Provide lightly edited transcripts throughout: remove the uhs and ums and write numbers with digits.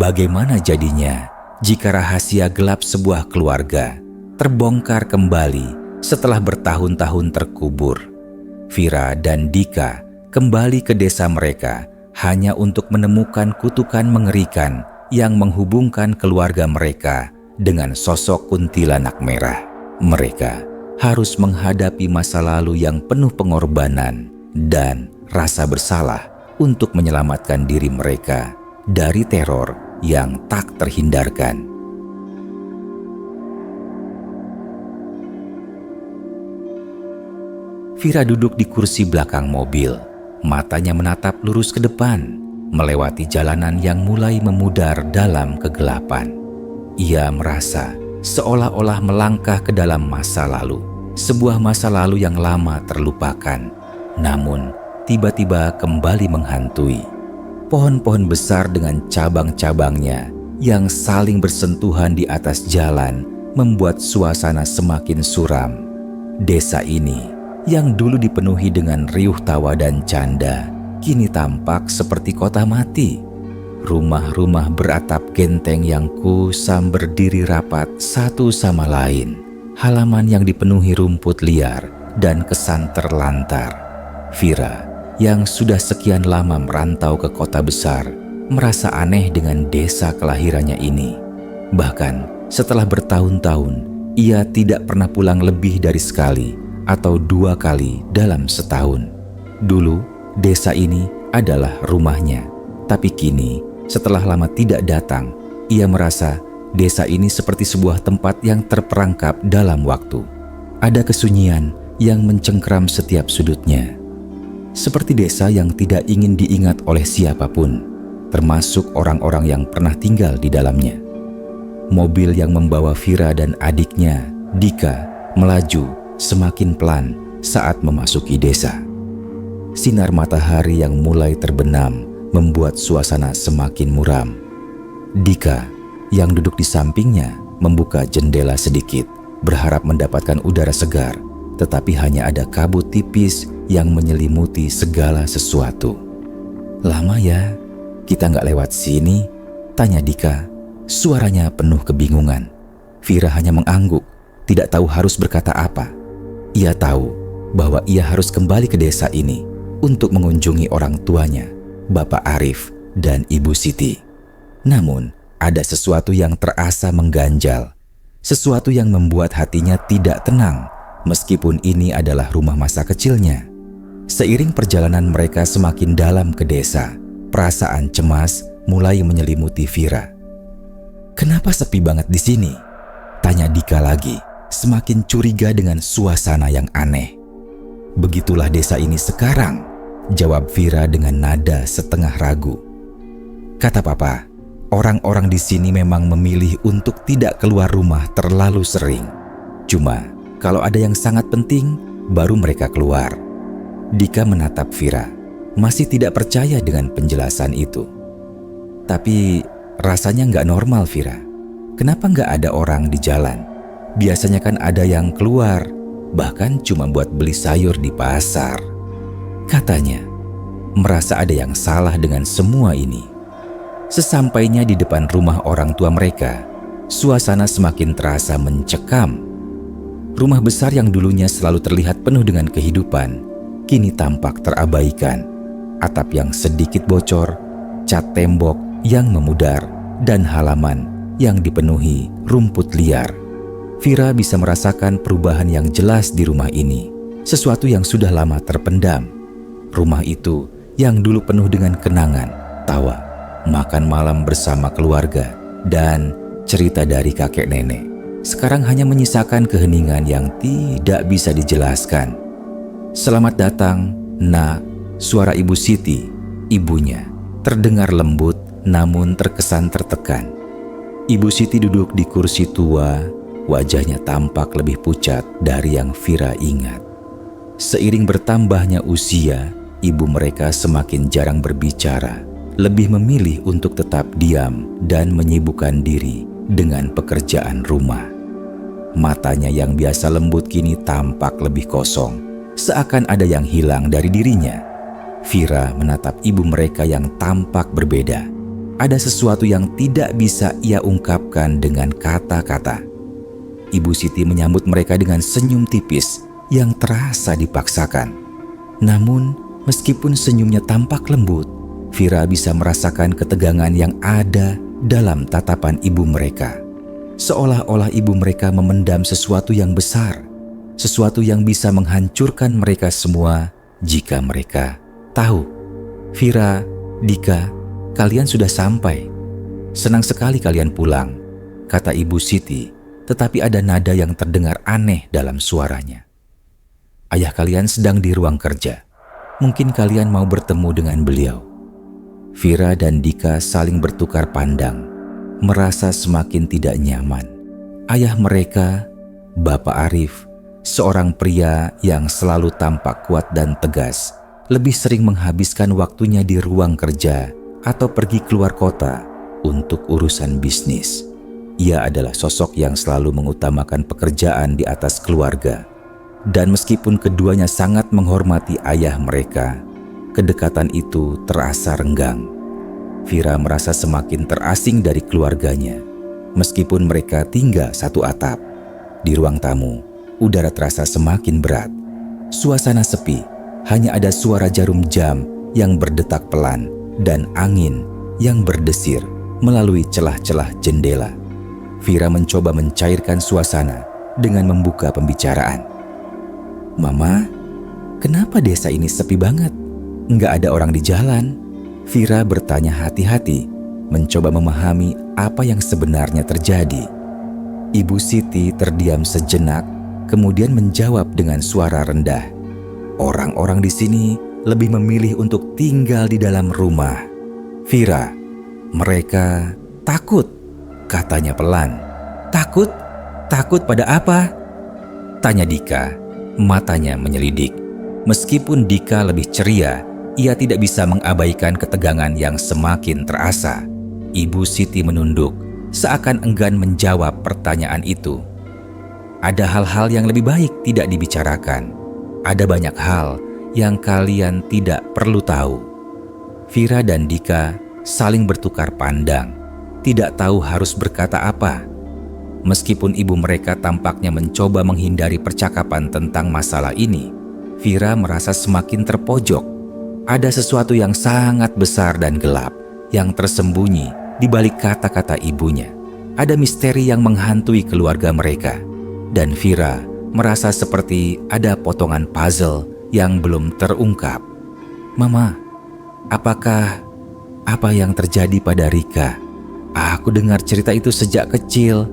Bagaimana jadinya jika rahasia gelap sebuah keluarga terbongkar kembali setelah bertahun-tahun terkubur? Vira dan Dika kembali ke desa mereka hanya untuk menemukan kutukan mengerikan yang menghubungkan keluarga mereka dengan sosok kuntilanak merah. Mereka harus menghadapi masa lalu yang penuh pengorbanan dan rasa bersalah untuk menyelamatkan diri mereka dari teror yang tak terhindarkan. Vira duduk di kursi belakang mobil, matanya menatap lurus ke depan, melewati jalanan yang mulai memudar dalam kegelapan. Ia merasa seolah-olah melangkah ke dalam masa lalu, sebuah masa lalu yang lama terlupakan, namun tiba-tiba kembali menghantui. Pohon-pohon besar dengan cabang-cabangnya yang saling bersentuhan di atas jalan membuat suasana semakin suram. Desa ini yang dulu dipenuhi dengan riuh tawa dan canda, kini tampak seperti kota mati. Rumah-rumah beratap genteng yang kusam berdiri rapat satu sama lain. Halaman yang dipenuhi rumput liar dan kesan terlantar. Vira yang sudah sekian lama merantau ke kota besar merasa aneh dengan desa kelahirannya ini. Bahkan setelah bertahun-tahun, ia tidak pernah pulang lebih dari sekali atau 2 kali dalam setahun. Dulu, desa ini adalah rumahnya. Tapi kini, setelah lama tidak datang, ia merasa desa ini seperti sebuah tempat yang terperangkap dalam waktu. Ada kesunyian yang mencengkram setiap sudutnya. Seperti desa yang tidak ingin diingat oleh siapapun, termasuk orang-orang yang pernah tinggal di dalamnya. Mobil yang membawa Vira dan adiknya, Dika, melaju semakin pelan saat memasuki desa. Sinar matahari yang mulai terbenam membuat suasana semakin muram. Dika yang duduk di sampingnya membuka jendela sedikit, berharap mendapatkan udara segar, tetapi hanya ada kabut tipis yang menyelimuti segala sesuatu. "Lama ya kita nggak lewat sini?" tanya Dika. Suaranya penuh kebingungan. Vira hanya mengangguk, tidak tahu harus berkata apa. Ia tahu bahwa ia harus kembali ke desa ini untuk mengunjungi orang tuanya, Bapak Arif dan Ibu Siti. Namun, ada sesuatu yang terasa mengganjal, sesuatu yang membuat hatinya tidak tenang, meskipun ini adalah rumah masa kecilnya. Seiring perjalanan mereka semakin dalam ke desa, perasaan cemas mulai menyelimuti Vira. "Kenapa sepi banget di sini?" tanya Dika lagi, semakin curiga dengan suasana yang aneh. "Begitulah desa ini sekarang," jawab Vira dengan nada setengah ragu. "Kata Papa, orang-orang di sini memang memilih untuk tidak keluar rumah terlalu sering. Cuma kalau ada yang sangat penting, baru mereka keluar." Dika menatap Vira, masih tidak percaya dengan penjelasan itu. "Tapi rasanya nggak normal, Vira. Kenapa nggak ada orang di jalan? Biasanya kan ada yang keluar, bahkan cuma buat beli sayur di pasar," katanya. Merasa ada yang salah dengan semua ini. Sesampainya di depan rumah orang tua mereka, suasana semakin terasa mencekam. Rumah besar yang dulunya selalu terlihat penuh dengan kehidupan, kini tampak terabaikan. Atap yang sedikit bocor, cat tembok yang memudar, dan halaman yang dipenuhi rumput liar. Vira bisa merasakan perubahan yang jelas di rumah ini, sesuatu yang sudah lama terpendam. Rumah itu yang dulu penuh dengan kenangan, tawa, makan malam bersama keluarga, dan cerita dari kakek nenek, sekarang hanya menyisakan keheningan yang tidak bisa dijelaskan. "Selamat datang, Nak," suara Ibu Siti, ibunya, terdengar lembut namun terkesan tertekan. Ibu Siti duduk di kursi tua, wajahnya tampak lebih pucat dari yang Vira ingat. Seiring bertambahnya usia, ibu mereka semakin jarang berbicara, lebih memilih untuk tetap diam dan menyibukkan diri dengan pekerjaan rumah. Matanya yang biasa lembut kini tampak lebih kosong, seakan ada yang hilang dari dirinya. Vira menatap ibu mereka yang tampak berbeda. Ada sesuatu yang tidak bisa ia ungkapkan dengan kata-kata. Ibu Siti menyambut mereka dengan senyum tipis yang terasa dipaksakan. Namun, meskipun senyumnya tampak lembut, Vira bisa merasakan ketegangan yang ada dalam tatapan ibu mereka. Seolah-olah ibu mereka memendam sesuatu yang besar, sesuatu yang bisa menghancurkan mereka semua jika mereka tahu. Vira, Dika, kalian sudah sampai. Senang sekali kalian pulang, kata Ibu Siti, tetapi ada nada yang terdengar aneh dalam suaranya. Ayah kalian sedang di ruang kerja. Mungkin kalian mau bertemu dengan beliau. Vira dan Dika saling bertukar pandang, merasa semakin tidak nyaman. Ayah mereka, Bapak Arif, seorang pria yang selalu tampak kuat dan tegas, lebih sering menghabiskan waktunya di ruang kerja atau pergi keluar kota untuk urusan bisnis. Ia adalah sosok yang selalu mengutamakan pekerjaan di atas keluarga. Dan meskipun keduanya sangat menghormati ayah mereka, kedekatan itu terasa renggang. Vira merasa semakin terasing dari keluarganya. Meskipun mereka tinggal satu atap, di ruang tamu, udara terasa semakin berat. Suasana sepi, hanya ada suara jarum jam yang berdetak pelan dan angin yang berdesir melalui celah-celah jendela. Vira mencoba mencairkan suasana dengan membuka pembicaraan. Mama, kenapa desa ini sepi banget? Nggak ada orang di jalan. Vira bertanya hati-hati, mencoba memahami apa yang sebenarnya terjadi. Ibu Siti terdiam sejenak, kemudian menjawab dengan suara rendah. Orang-orang di sini lebih memilih untuk tinggal di dalam rumah. Vira, mereka takut, katanya pelan. Takut? Takut pada apa? Tanya Dika, matanya menyelidik. Meskipun Dika lebih ceria, ia tidak bisa mengabaikan ketegangan yang semakin terasa. Ibu Siti menunduk, seakan enggan menjawab pertanyaan itu. Ada hal-hal yang lebih baik tidak dibicarakan. Ada banyak hal yang kalian tidak perlu tahu. Vira dan Dika saling bertukar pandang, tidak tahu harus berkata apa. Meskipun ibu mereka tampaknya mencoba menghindari percakapan tentang masalah ini, Vira merasa semakin terpojok. Ada sesuatu yang sangat besar dan gelap yang tersembunyi di balik kata-kata ibunya. Ada misteri yang menghantui keluarga mereka. Dan Vira merasa seperti ada potongan puzzle yang belum terungkap. Mama, apakah apa yang terjadi pada Rika? Aku dengar cerita itu sejak kecil.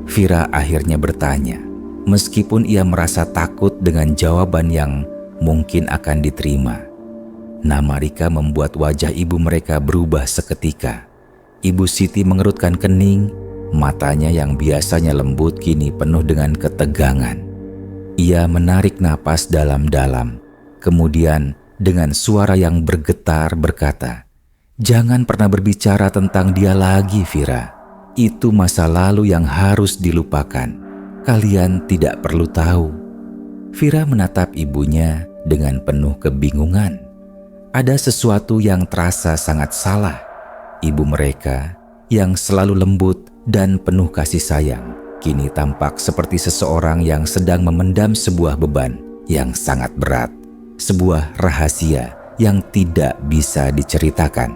Vira akhirnya bertanya, meskipun ia merasa takut dengan jawaban yang mungkin akan diterima. Nama Rika membuat wajah ibu mereka berubah seketika. Ibu Siti mengerutkan kening, matanya yang biasanya lembut kini penuh dengan ketegangan. Ia menarik napas dalam-dalam, kemudian dengan suara yang bergetar berkata, "Jangan pernah berbicara tentang dia lagi, Vira. Itu masa lalu yang harus dilupakan. Kalian tidak perlu tahu." Vira menatap ibunya dengan penuh kebingungan. Ada sesuatu yang terasa sangat salah. Ibu mereka yang selalu lembut dan penuh kasih sayang, kini tampak seperti seseorang yang sedang memendam sebuah beban yang sangat berat. Sebuah rahasia yang tidak bisa diceritakan.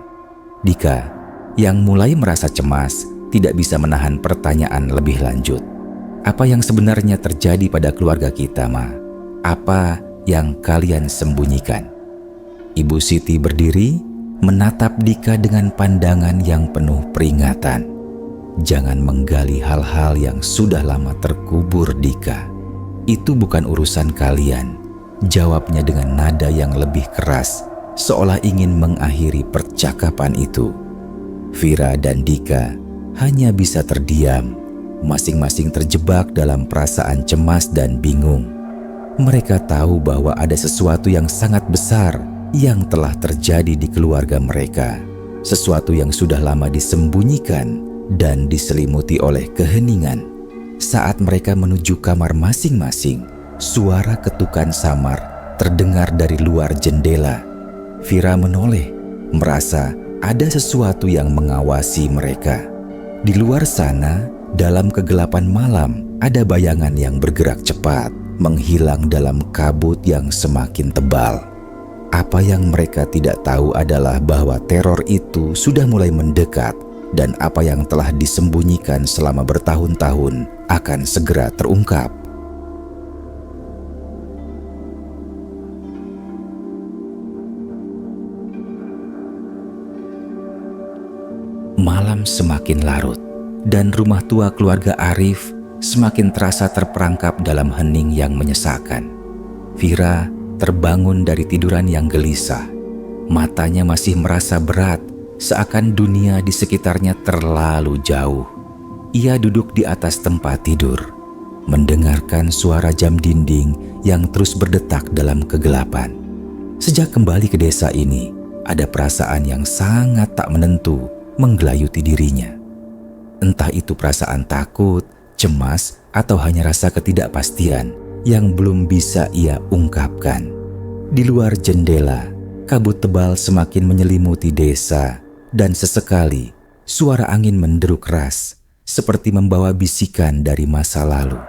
Dika, yang mulai merasa cemas, tidak bisa menahan pertanyaan lebih lanjut. Apa yang sebenarnya terjadi pada keluarga kita, Ma? Apa yang kalian sembunyikan? Ibu Siti berdiri, menatap Dika dengan pandangan yang penuh peringatan. Jangan menggali hal-hal yang sudah lama terkubur, Dika. Itu bukan urusan kalian. Jawabnya dengan nada yang lebih keras, seolah ingin mengakhiri percakapan itu. Vira dan Dika hanya bisa terdiam, masing-masing terjebak dalam perasaan cemas dan bingung. Mereka tahu bahwa ada sesuatu yang sangat besar yang telah terjadi di keluarga mereka. Sesuatu yang sudah lama disembunyikan dan diselimuti oleh keheningan. Saat mereka menuju kamar masing-masing, suara ketukan samar terdengar dari luar jendela. Vira menoleh, merasa ada sesuatu yang mengawasi mereka. Di luar sana, dalam kegelapan malam, ada bayangan yang bergerak cepat, menghilang dalam kabut yang semakin tebal. Apa yang mereka tidak tahu adalah bahwa teror itu sudah mulai mendekat, dan apa yang telah disembunyikan selama bertahun-tahun akan segera terungkap. Malam semakin larut, dan rumah tua keluarga Arif semakin terasa terperangkap dalam hening yang menyesakan. Vira terbangun dari tiduran yang gelisah. Matanya masih merasa berat, seakan dunia di sekitarnya terlalu jauh. Ia duduk di atas tempat tidur, mendengarkan suara jam dinding yang terus berdetak dalam kegelapan. Sejak kembali ke desa ini, ada perasaan yang sangat tak menentu menggelayuti dirinya. Entah itu perasaan takut, cemas, atau hanya rasa ketidakpastian yang belum bisa ia ungkapkan. Di luar jendela, kabut tebal semakin menyelimuti desa, dan sesekali suara angin menderu keras, seperti membawa bisikan dari masa lalu.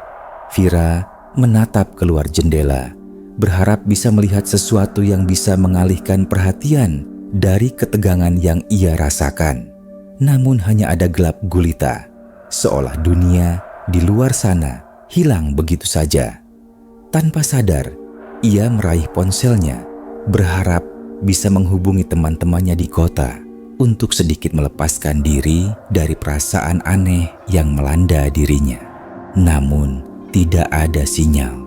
Vira menatap keluar jendela, berharap bisa melihat sesuatu yang bisa mengalihkan perhatian dari ketegangan yang ia rasakan. Namun hanya ada gelap gulita, seolah dunia di luar sana hilang begitu saja. Tanpa sadar, ia meraih ponselnya, berharap bisa menghubungi teman-temannya di kota untuk sedikit melepaskan diri dari perasaan aneh yang melanda dirinya. Namun, tidak ada sinyal.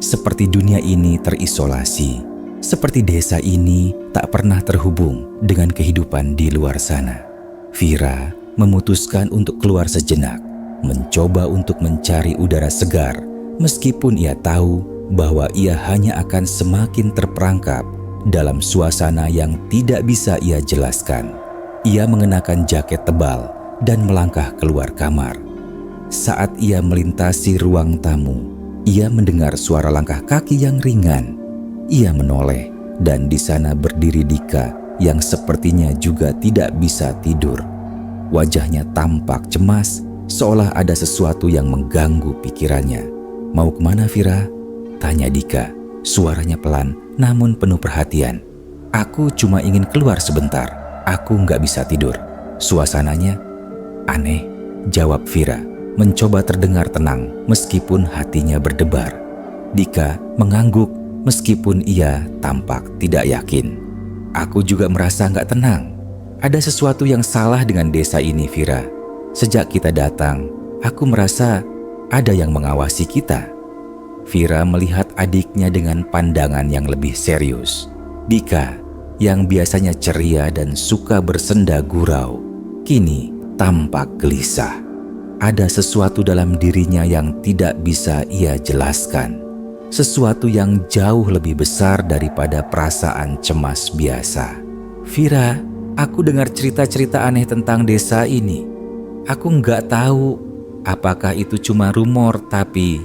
Seperti dunia ini terisolasi, seperti desa ini tak pernah terhubung dengan kehidupan di luar sana. Vira memutuskan untuk keluar sejenak, mencoba untuk mencari udara segar, meskipun ia tahu bahwa ia hanya akan semakin terperangkap dalam suasana yang tidak bisa ia jelaskan. Ia mengenakan jaket tebal dan melangkah keluar kamar. Saat ia melintasi ruang tamu, ia mendengar suara langkah kaki yang ringan. Ia menoleh, dan di sana berdiri Dika yang sepertinya juga tidak bisa tidur. Wajahnya tampak cemas, seolah ada sesuatu yang mengganggu pikirannya. "Mau kemana, Vira?" tanya Dika. Suaranya pelan namun penuh perhatian. "Aku cuma ingin keluar sebentar. Aku nggak bisa tidur. Suasananya aneh," jawab Vira, mencoba terdengar tenang meskipun hatinya berdebar. Dika mengangguk meskipun ia tampak tidak yakin. "Aku juga merasa nggak tenang. Ada sesuatu yang salah dengan desa ini, Vira. Sejak kita datang, aku merasa ada yang mengawasi kita." Vira melihat adiknya dengan pandangan yang lebih serius. Dika, yang biasanya ceria dan suka bersenda gurau, kini tampak gelisah. Ada sesuatu dalam dirinya yang tidak bisa ia jelaskan. Sesuatu yang jauh lebih besar daripada perasaan cemas biasa. "Vira, aku dengar cerita-cerita aneh tentang desa ini. Aku nggak tahu apakah itu cuma rumor, tapi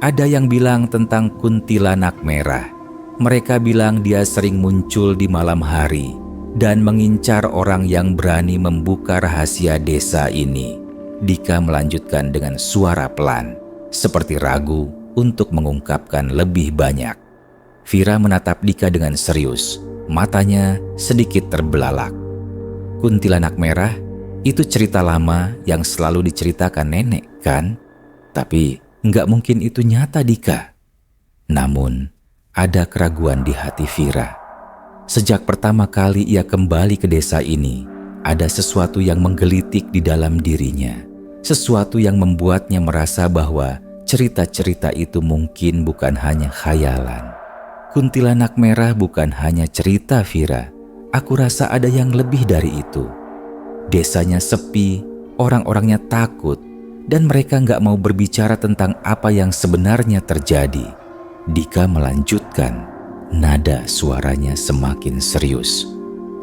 ada yang bilang tentang kuntilanak merah. Mereka bilang dia sering muncul di malam hari dan mengincar orang yang berani membuka rahasia desa ini." Dika melanjutkan dengan suara pelan, seperti ragu untuk mengungkapkan lebih banyak. Vira menatap Dika dengan serius, matanya sedikit terbelalak. "Kuntilanak merah itu cerita lama yang selalu diceritakan nenek, kan? Tapi nggak mungkin itu nyata, Dika." Namun, ada keraguan di hati Vira. Sejak pertama kali ia kembali ke desa ini, ada sesuatu yang menggelitik di dalam dirinya. Sesuatu yang membuatnya merasa bahwa cerita-cerita itu mungkin bukan hanya khayalan. Kuntilanak merah bukan hanya cerita, Vira. Aku rasa ada yang lebih dari itu. Desanya sepi, orang-orangnya takut, dan mereka nggak mau berbicara tentang apa yang sebenarnya terjadi. Dika melanjutkan, nada suaranya semakin serius.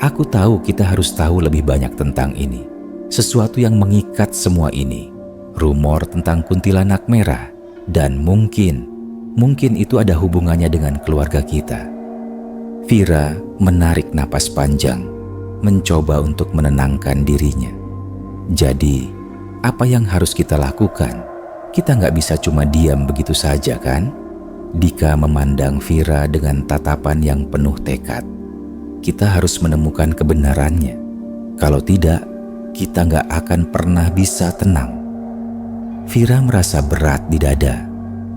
"Aku tahu kita harus tahu lebih banyak tentang ini. Sesuatu yang mengikat semua ini. Rumor tentang kuntilanak merah. Dan mungkin itu ada hubungannya dengan keluarga kita." Vira menarik napas panjang. mencoba untuk menenangkan dirinya. Jadi, apa yang harus kita lakukan? Kita nggak bisa cuma diam begitu saja, kan? Dika memandang Vira dengan tatapan yang penuh tekad. Kita harus menemukan kebenarannya. Kalau tidak, kita nggak akan pernah bisa tenang. Vira merasa berat di dada,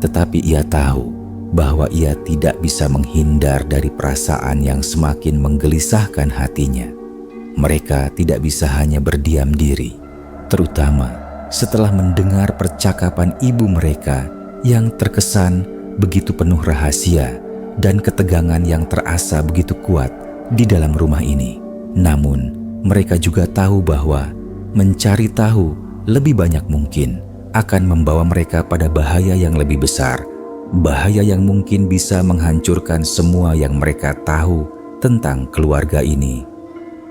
tetapi ia tahu bahwa ia tidak bisa menghindar dari perasaan yang semakin menggelisahkan hatinya. Mereka tidak bisa hanya berdiam diri, terutama setelah mendengar percakapan ibu mereka yang terkesan begitu penuh rahasia dan ketegangan yang terasa begitu kuat di dalam rumah ini. Namun, mereka juga tahu bahwa mencari tahu lebih banyak mungkin akan membawa mereka pada bahaya yang lebih besar, bahaya yang mungkin bisa menghancurkan semua yang mereka tahu tentang keluarga ini.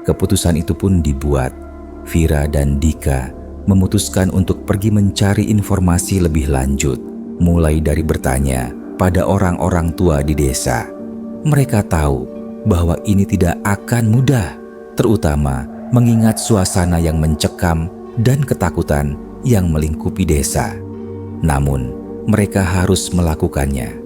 Keputusan itu pun dibuat. Vira dan Dika memutuskan untuk pergi mencari informasi lebih lanjut, mulai dari bertanya pada orang-orang tua di desa. Mereka tahu bahwa ini tidak akan mudah, terutama mengingat suasana yang mencekam dan ketakutan yang melingkupi desa. Namun, mereka harus melakukannya.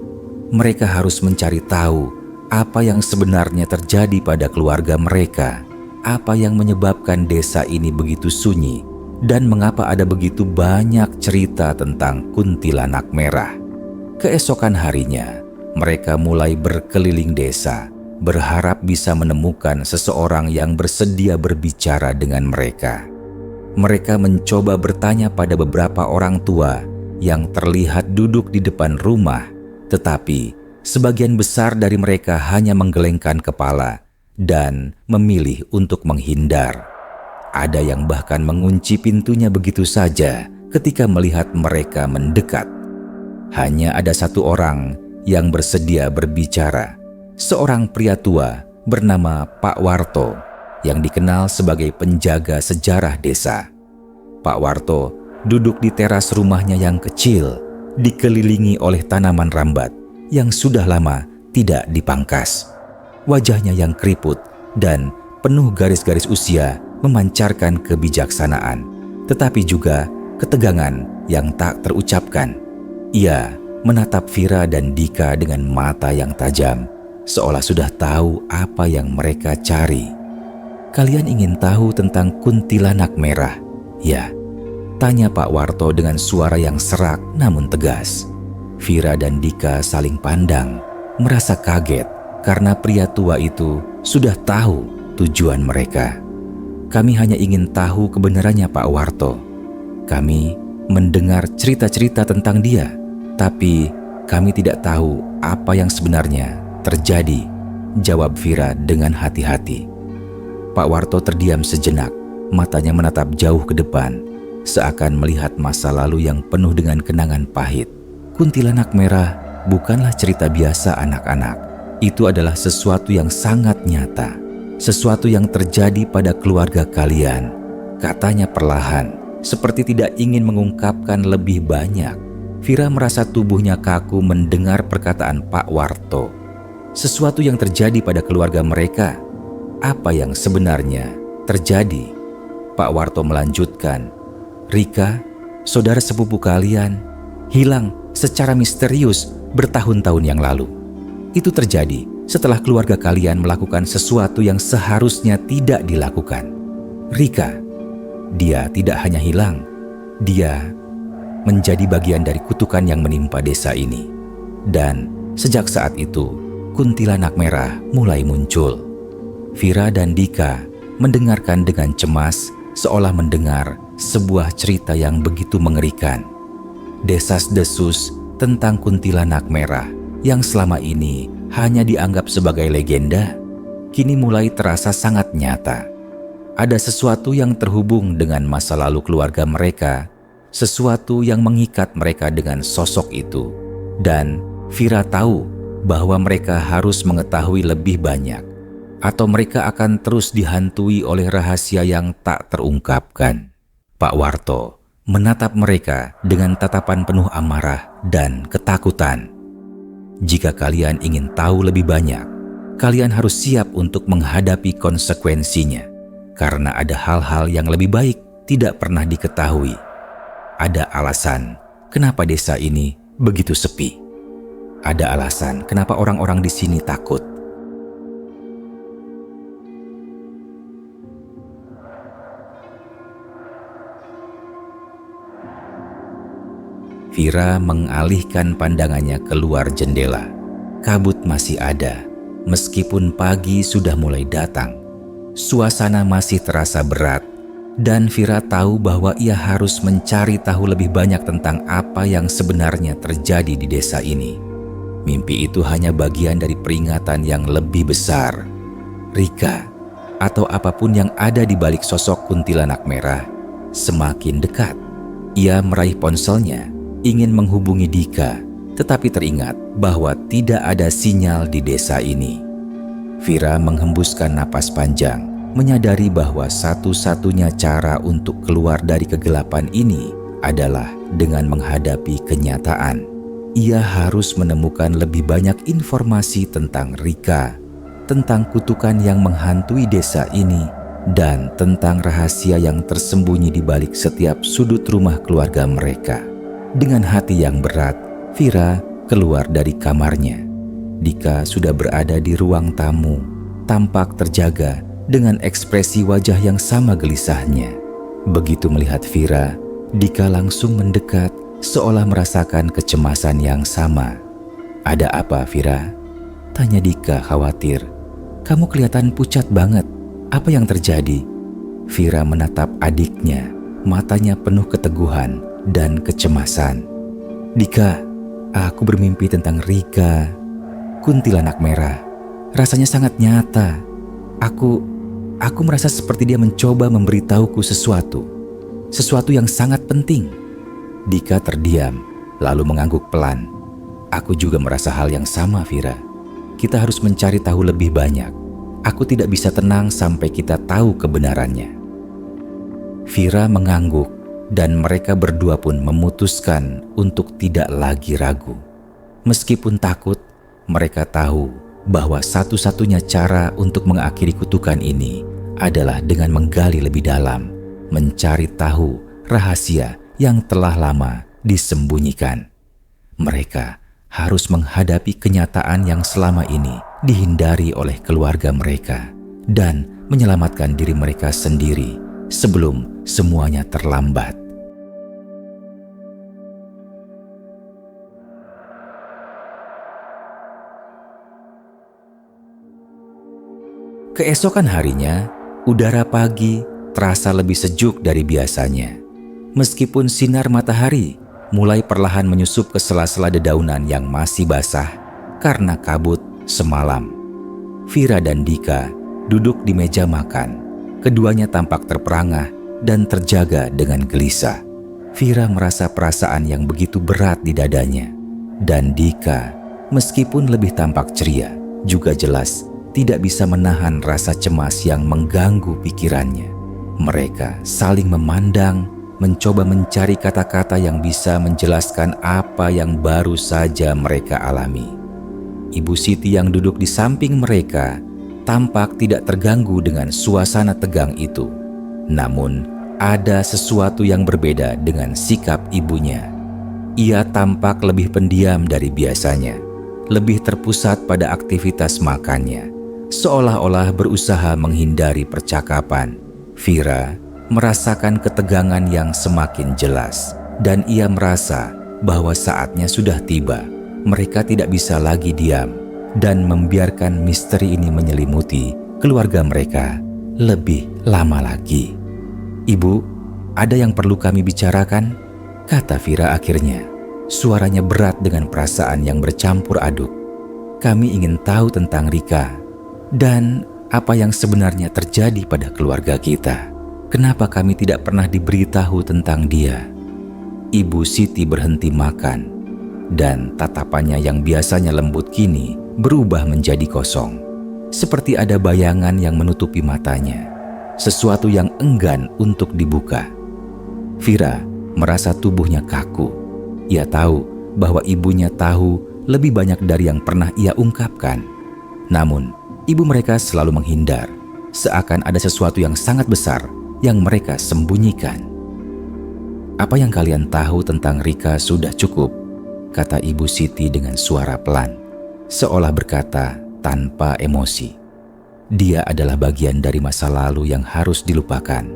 Mereka harus mencari tahu apa yang sebenarnya terjadi pada keluarga mereka, apa yang menyebabkan desa ini begitu sunyi, dan mengapa ada begitu banyak cerita tentang kuntilanak merah. Keesokan harinya, mereka mulai berkeliling desa, berharap bisa menemukan seseorang yang bersedia berbicara dengan mereka. Mereka mencoba bertanya pada beberapa orang tua yang terlihat duduk di depan rumah, tetapi sebagian besar dari mereka hanya menggelengkan kepala dan memilih untuk menghindar. Ada yang bahkan mengunci pintunya begitu saja ketika melihat mereka mendekat. Hanya ada satu orang yang bersedia berbicara, seorang pria tua bernama Pak Warto yang dikenal sebagai penjaga sejarah desa. Pak Warto duduk di teras rumahnya yang kecil, dikelilingi oleh tanaman rambat yang sudah lama tidak dipangkas. Wajahnya yang keriput dan penuh garis-garis usia memancarkan kebijaksanaan, tetapi juga ketegangan yang tak terucapkan. Ia menatap Vira dan Dika dengan mata yang tajam, seolah sudah tahu apa yang mereka cari. "Kalian ingin tahu tentang kuntilanak merah?" "Ya," tanya Pak Warto dengan suara yang serak namun tegas. Vira dan Dika saling pandang, merasa kaget karena pria tua itu sudah tahu tujuan mereka. "Kami hanya ingin tahu kebenarannya, Pak Warto. Kami mendengar cerita-cerita tentang dia, tapi kami tidak tahu apa yang sebenarnya terjadi," jawab Vira dengan hati-hati. Pak Warto terdiam sejenak, matanya menatap jauh ke depan, seakan melihat masa lalu yang penuh dengan kenangan pahit. Kuntilanak merah bukanlah cerita biasa anak-anak. Itu adalah sesuatu yang sangat nyata, sesuatu yang terjadi pada keluarga kalian, katanya perlahan, seperti tidak ingin mengungkapkan lebih banyak. Vira merasa tubuhnya kaku mendengar perkataan Pak Warto. Sesuatu yang terjadi pada keluarga mereka. Apa yang sebenarnya terjadi? Pak Warto melanjutkan, "Rika, saudara sepupu kalian, hilang secara misterius bertahun-tahun yang lalu. Itu terjadi setelah keluarga kalian melakukan sesuatu yang seharusnya tidak dilakukan. Rika, dia tidak hanya hilang, dia menjadi bagian dari kutukan yang menimpa desa ini. Dan sejak saat itu, kuntilanak merah mulai muncul." Vira dan Dika mendengarkan dengan cemas, seolah mendengar sebuah cerita yang begitu mengerikan. Desas-desus tentang kuntilanak merah yang selama ini hanya dianggap sebagai legenda, kini mulai terasa sangat nyata. Ada sesuatu yang terhubung dengan masa lalu keluarga mereka, sesuatu yang mengikat mereka dengan sosok itu. Dan Vira tahu bahwa mereka harus mengetahui lebih banyak, atau mereka akan terus dihantui oleh rahasia yang tak terungkapkan. Pak Warto menatap mereka dengan tatapan penuh amarah dan ketakutan. "Jika kalian ingin tahu lebih banyak, kalian harus siap untuk menghadapi konsekuensinya. karena ada hal-hal yang lebih baik tidak pernah diketahui. Ada alasan kenapa desa ini begitu sepi. Ada alasan kenapa orang-orang di sini takut. Vira mengalihkan pandangannya keluar jendela. Kabut masih ada, meskipun pagi sudah mulai datang. Suasana masih terasa berat, dan Vira tahu bahwa ia harus mencari tahu lebih banyak tentang apa yang sebenarnya terjadi di desa ini. Mimpi itu hanya bagian dari peringatan yang lebih besar. Rika, atau apapun yang ada di balik sosok kuntilanak merah, semakin dekat. Ia meraih ponselnya, ingin menghubungi Dika, tetapi teringat bahwa tidak ada sinyal di desa ini. Vira menghembuskan napas panjang, menyadari bahwa satu-satunya cara untuk keluar dari kegelapan ini adalah dengan menghadapi kenyataan. Ia harus menemukan lebih banyak informasi tentang Rika, tentang kutukan yang menghantui desa ini, dan tentang rahasia yang tersembunyi di balik setiap sudut rumah keluarga mereka. Dengan hati yang berat, Vira keluar dari kamarnya. Dika sudah berada di ruang tamu, tampak terjaga dengan ekspresi wajah yang sama gelisahnya. Begitu melihat Vira, Dika langsung mendekat seolah merasakan kecemasan yang sama. "Ada apa, Vira?" tanya Dika khawatir. "Kamu kelihatan pucat banget. Apa yang terjadi?" Vira menatap adiknya, matanya penuh keteguhan dan kecemasan. "Dika, aku bermimpi tentang Rika, kuntilanak merah. Rasanya sangat nyata. Aku merasa seperti dia mencoba memberitahuku sesuatu yang sangat penting." Dika terdiam, lalu mengangguk pelan. "Aku juga merasa hal yang sama, Vira. Kita harus mencari tahu lebih banyak. Aku tidak bisa tenang sampai kita tahu kebenarannya." Vira mengangguk, dan mereka berdua pun memutuskan untuk tidak lagi ragu. Meskipun takut, mereka tahu bahwa satu-satunya cara untuk mengakhiri kutukan ini adalah dengan menggali lebih dalam, mencari tahu rahasia yang telah lama disembunyikan. Mereka harus menghadapi kenyataan yang selama ini dihindari oleh keluarga mereka dan menyelamatkan diri mereka sendiri sebelum semuanya terlambat. Keesokan harinya, udara pagi terasa lebih sejuk dari biasanya. Meskipun sinar matahari mulai perlahan menyusup ke sela-sela dedaunan yang masih basah karena kabut semalam. Vira dan Dika duduk di meja makan. Keduanya tampak terperangah dan terjaga dengan gelisah. Vira merasa perasaan yang begitu berat di dadanya. Dan Dika, meskipun lebih tampak ceria, juga jelas tidak bisa menahan rasa cemas yang mengganggu pikirannya. Mereka saling memandang, mencoba mencari kata-kata yang bisa menjelaskan apa yang baru saja mereka alami. Ibu Siti yang duduk di samping mereka tampak tidak terganggu dengan suasana tegang itu. Namun, ada sesuatu yang berbeda dengan sikap ibunya. Ia tampak lebih pendiam dari biasanya, lebih terpusat pada aktivitas makannya, seolah-olah berusaha menghindari percakapan. Vira merasakan ketegangan yang semakin jelas, dan ia merasa bahwa saatnya sudah tiba. Mereka tidak bisa lagi diam dan membiarkan misteri ini menyelimuti keluarga mereka lebih lama lagi. "Ibu, ada yang perlu kami bicarakan?" kata Vira akhirnya. Suaranya berat dengan perasaan yang bercampur aduk. "Kami ingin tahu tentang Rika dan apa yang sebenarnya terjadi pada keluarga kita. Kenapa kami tidak pernah diberitahu tentang dia?" Ibu Siti berhenti makan, dan tatapannya yang biasanya lembut kini berubah menjadi kosong. Seperti ada bayangan yang menutupi matanya, sesuatu yang enggan untuk dibuka. Vira merasa tubuhnya kaku. Ia tahu bahwa ibunya tahu lebih banyak dari yang pernah ia ungkapkan. Namun, ibu mereka selalu menghindar, seakan ada sesuatu yang sangat besar yang mereka sembunyikan. "Apa yang kalian tahu tentang Rika sudah cukup," kata Ibu Siti dengan suara pelan, seolah berkata tanpa emosi. "Dia adalah bagian dari masa lalu yang harus dilupakan.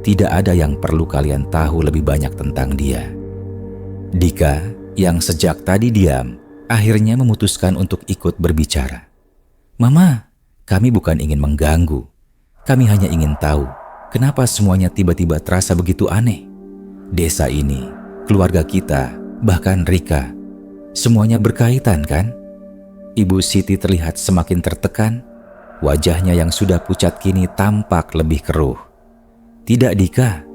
Tidak ada yang perlu kalian tahu lebih banyak tentang dia." Dika, yang sejak tadi diam, akhirnya memutuskan untuk ikut berbicara. "Mama, kami bukan ingin mengganggu. Kami hanya ingin tahu kenapa semuanya tiba-tiba terasa begitu aneh. Desa ini, keluarga kita, bahkan Rika, semuanya berkaitan kan?" Ibu Siti terlihat semakin tertekan. Wajahnya yang sudah pucat kini tampak lebih keruh. "Tidak, Dika,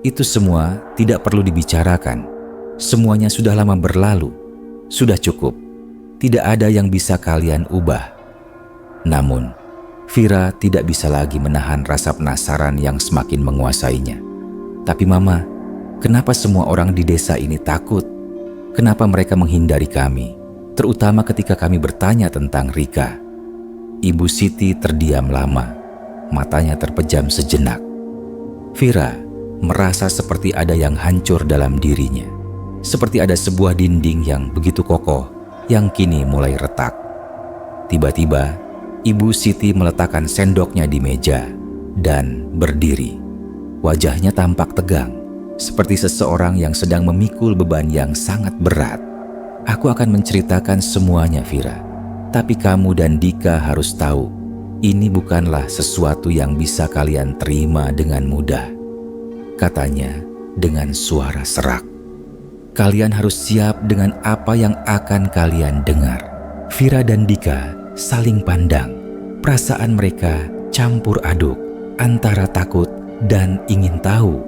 itu semua tidak perlu dibicarakan. Semuanya sudah lama berlalu. Sudah cukup. Tidak ada yang bisa kalian ubah." Namun, Vira tidak bisa lagi menahan rasa penasaran yang semakin menguasainya. "Tapi Mama, kenapa semua orang di desa ini takut? Kenapa mereka menghindari kami, terutama ketika kami bertanya tentang Rika?" Ibu Siti terdiam lama, matanya terpejam sejenak. Vira merasa seperti ada yang hancur dalam dirinya, seperti ada sebuah dinding yang begitu kokoh yang kini mulai retak. Tiba-tiba, Ibu Siti meletakkan sendoknya di meja dan berdiri. Wajahnya tampak tegang, seperti seseorang yang sedang memikul beban yang sangat berat. "Aku akan menceritakan semuanya, Vira. Tapi kamu dan Dika harus tahu, ini bukanlah sesuatu yang bisa kalian terima dengan mudah," katanya dengan suara serak. "Kalian harus siap dengan apa yang akan kalian dengar." Vira dan Dika saling pandang. Perasaan mereka campur aduk antara takut dan ingin tahu.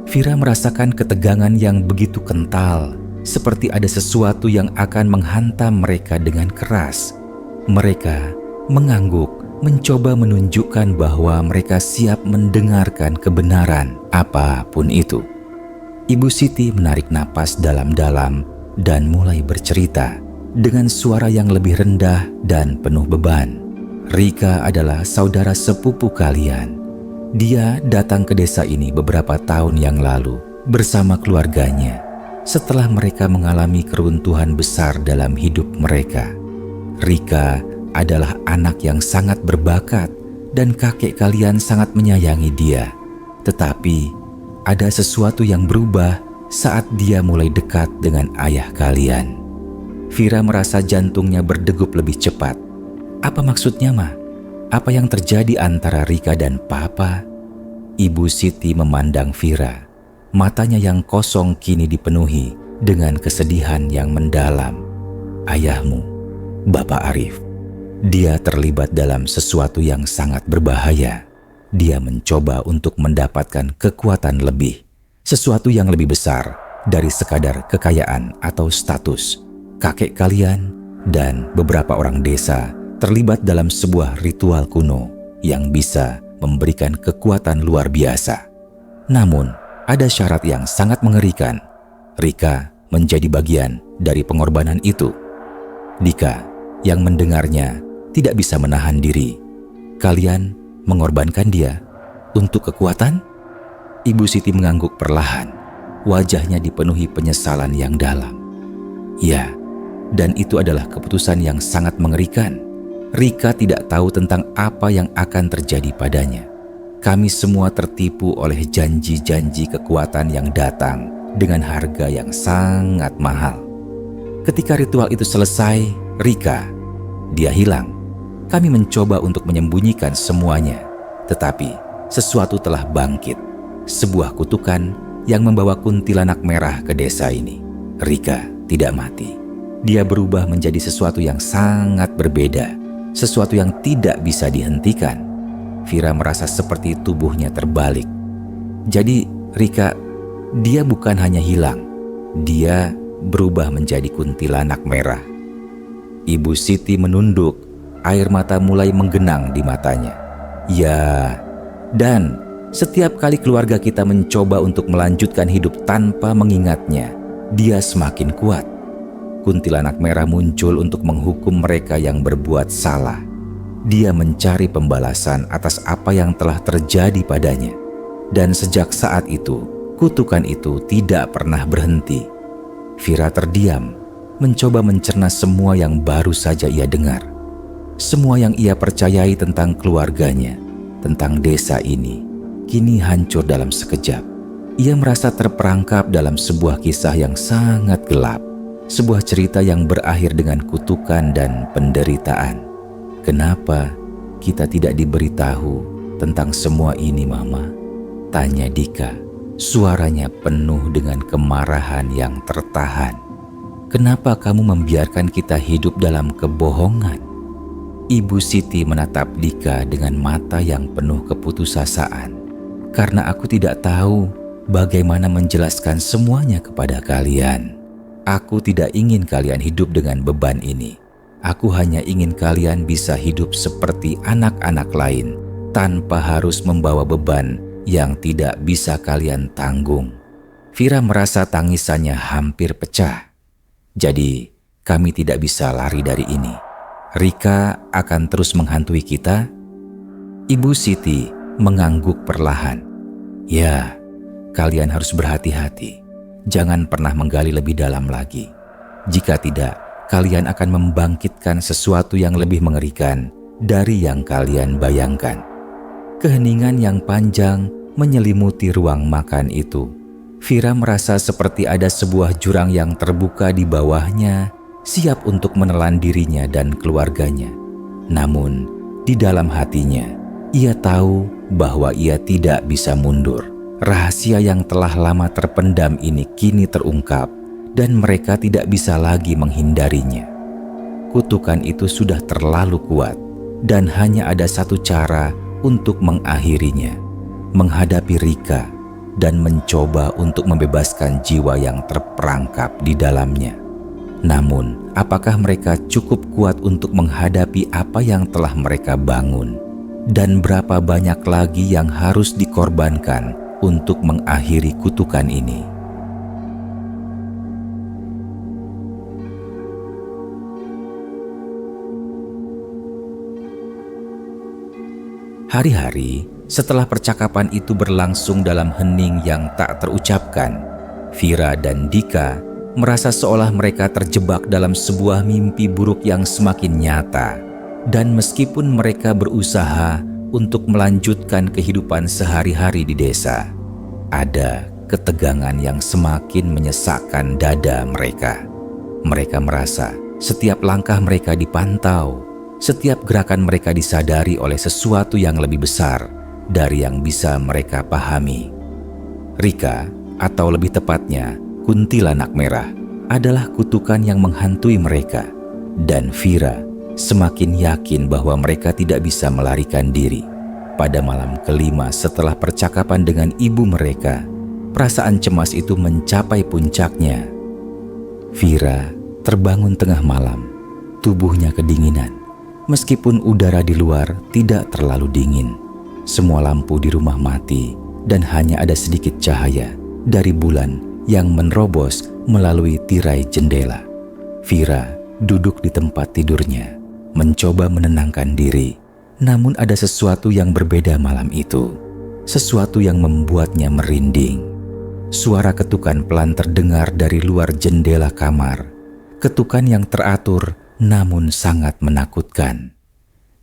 Vira merasakan ketegangan yang begitu kental, seperti ada sesuatu yang akan menghantam mereka dengan keras. Mereka mengangguk, mencoba menunjukkan bahwa mereka siap mendengarkan kebenaran apapun itu. Ibu Siti menarik napas dalam-dalam dan mulai bercerita dengan suara yang lebih rendah dan penuh beban. "Rika adalah saudara sepupu kalian. Dia datang ke desa ini beberapa tahun yang lalu bersama keluarganya setelah mereka mengalami keruntuhan besar dalam hidup mereka. Rika adalah anak yang sangat berbakat dan kakek kalian sangat menyayangi dia. Tetapi ada sesuatu yang berubah saat dia mulai dekat dengan ayah kalian." Vira merasa jantungnya berdegup lebih cepat. "Apa maksudnya, Ma? Apa yang terjadi antara Rika dan Papa?" Ibu Siti memandang Vira. Matanya yang kosong kini dipenuhi dengan kesedihan yang mendalam. "Ayahmu, Bapak Arif, dia terlibat dalam sesuatu yang sangat berbahaya. Dia mencoba untuk mendapatkan kekuatan lebih, sesuatu yang lebih besar dari sekadar kekayaan atau status. Kakek kalian dan beberapa orang desa terlibat dalam sebuah ritual kuno yang bisa memberikan kekuatan luar biasa. Namun, ada syarat yang sangat mengerikan. Rika menjadi bagian dari pengorbanan itu." Dika yang mendengarnya tidak bisa menahan diri. "Kalian mengorbankan dia untuk kekuatan?" Ibu Siti mengangguk perlahan. Wajahnya dipenuhi penyesalan yang dalam. "Ya, dan itu adalah keputusan yang sangat mengerikan. Rika tidak tahu tentang apa yang akan terjadi padanya. Kami semua tertipu oleh janji-janji kekuatan yang datang dengan harga yang sangat mahal. Ketika ritual itu selesai, Rika, dia hilang. Kami mencoba untuk menyembunyikan semuanya, tetapi sesuatu telah bangkit. Sebuah kutukan yang membawa kuntilanak merah ke desa ini. Rika tidak mati. Dia berubah menjadi sesuatu yang sangat berbeda, sesuatu yang tidak bisa dihentikan." Vira merasa seperti tubuhnya terbalik. "Jadi Rika, dia bukan hanya hilang, dia berubah menjadi kuntilanak merah." Ibu Siti menunduk, air mata mulai menggenang di matanya. "Ya, dan setiap kali keluarga kita mencoba untuk melanjutkan hidup tanpa mengingatnya, dia semakin kuat. Kuntilanak merah muncul untuk menghukum mereka yang berbuat salah. dia mencari pembalasan atas apa yang telah terjadi padanya. Dan sejak saat itu, kutukan itu tidak pernah berhenti. Vira terdiam, mencoba mencerna semua yang baru saja ia dengar. Semua yang ia percayai tentang keluarganya, tentang desa ini, kini hancur dalam sekejap. Ia merasa terperangkap dalam sebuah kisah yang sangat gelap. Sebuah cerita yang berakhir dengan kutukan dan penderitaan. "Kenapa kita tidak diberitahu tentang semua ini, Mama?" tanya Dika. Suaranya penuh dengan kemarahan yang tertahan. "Kenapa kamu membiarkan kita hidup dalam kebohongan?" Ibu Siti menatap Dika dengan mata yang penuh keputusasaan. "Karena aku tidak tahu bagaimana menjelaskan semuanya kepada kalian. Aku tidak ingin kalian hidup dengan beban ini. Aku hanya ingin kalian bisa hidup seperti anak-anak lain tanpa harus membawa beban yang tidak bisa kalian tanggung." Vira merasa tangisannya hampir pecah. "Jadi kami tidak bisa lari dari ini. Rika akan terus menghantui kita?" Ibu Siti mengangguk perlahan. "Ya, kalian harus berhati-hati. Jangan pernah menggali lebih dalam lagi. Jika tidak, kalian akan membangkitkan sesuatu yang lebih mengerikan dari yang kalian bayangkan." Keheningan yang panjang menyelimuti ruang makan itu. Vira merasa seperti ada sebuah jurang yang terbuka di bawahnya, siap untuk menelan dirinya dan keluarganya. Namun, di dalam hatinya, ia tahu bahwa ia tidak bisa mundur. Rahasia yang telah lama terpendam ini kini terungkap dan mereka tidak bisa lagi menghindarinya. Kutukan itu sudah terlalu kuat dan hanya ada satu cara untuk mengakhirinya, menghadapi Rika dan mencoba untuk membebaskan jiwa yang terperangkap di dalamnya. Namun, apakah mereka cukup kuat untuk menghadapi apa yang telah mereka bangun? Dan berapa banyak lagi yang harus dikorbankan untuk mengakhiri kutukan ini? Hari-hari setelah percakapan itu berlangsung dalam hening yang tak terucapkan, Vira dan Dika merasa seolah mereka terjebak dalam sebuah mimpi buruk yang semakin nyata. Dan meskipun mereka berusaha untuk melanjutkan kehidupan sehari-hari di desa, ada ketegangan yang semakin menyesakkan dada mereka. Mereka merasa setiap langkah mereka dipantau, setiap gerakan mereka disadari oleh sesuatu yang lebih besar dari yang bisa mereka pahami. Rika, atau lebih tepatnya kuntilanak merah, adalah kutukan yang menghantui mereka. Dan Vira semakin yakin bahwa mereka tidak bisa melarikan diri. Pada malam kelima setelah percakapan dengan ibu mereka, perasaan cemas itu mencapai puncaknya. Vira terbangun tengah malam, tubuhnya kedinginan. Meskipun udara di luar tidak terlalu dingin, semua lampu di rumah mati dan hanya ada sedikit cahaya dari bulan yang menerobos melalui tirai jendela. Vira duduk di tempat tidurnya, mencoba menenangkan diri. Namun ada sesuatu yang berbeda malam itu, sesuatu yang membuatnya merinding. Suara ketukan pelan terdengar dari luar jendela kamar, ketukan yang teratur namun sangat menakutkan.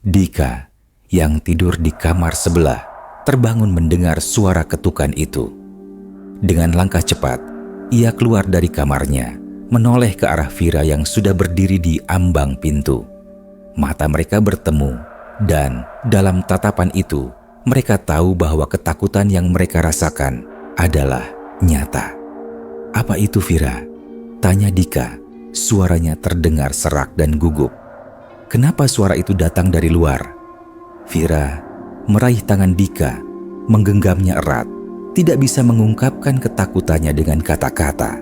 Dika yang tidur di kamar sebelah terbangun mendengar suara ketukan itu. Dengan langkah cepat, ia keluar dari kamarnya, menoleh ke arah Vira yang sudah berdiri di ambang pintu. Mata mereka bertemu, dan dalam tatapan itu, mereka tahu bahwa ketakutan yang mereka rasakan adalah nyata. "Apa itu, Vira?" tanya Dika. Suaranya terdengar serak dan gugup. "Kenapa suara itu datang dari luar?" Vira meraih tangan Dika, menggenggamnya erat, tidak bisa mengungkapkan ketakutannya dengan kata-kata.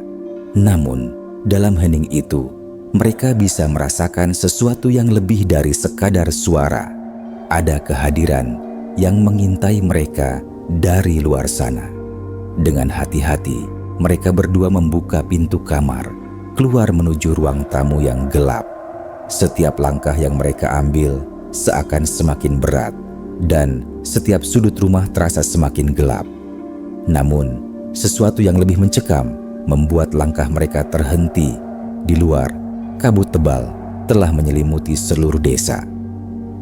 Namun, dalam hening itu, mereka bisa merasakan sesuatu yang lebih dari sekadar suara. Ada kehadiran yang mengintai mereka dari luar sana. Dengan hati-hati, mereka berdua membuka pintu kamar, keluar menuju ruang tamu yang gelap. Setiap langkah yang mereka ambil seakan semakin berat dan setiap sudut rumah terasa semakin gelap. Namun, sesuatu yang lebih mencekam membuat langkah mereka terhenti. Di luar, kabut tebal telah menyelimuti seluruh desa.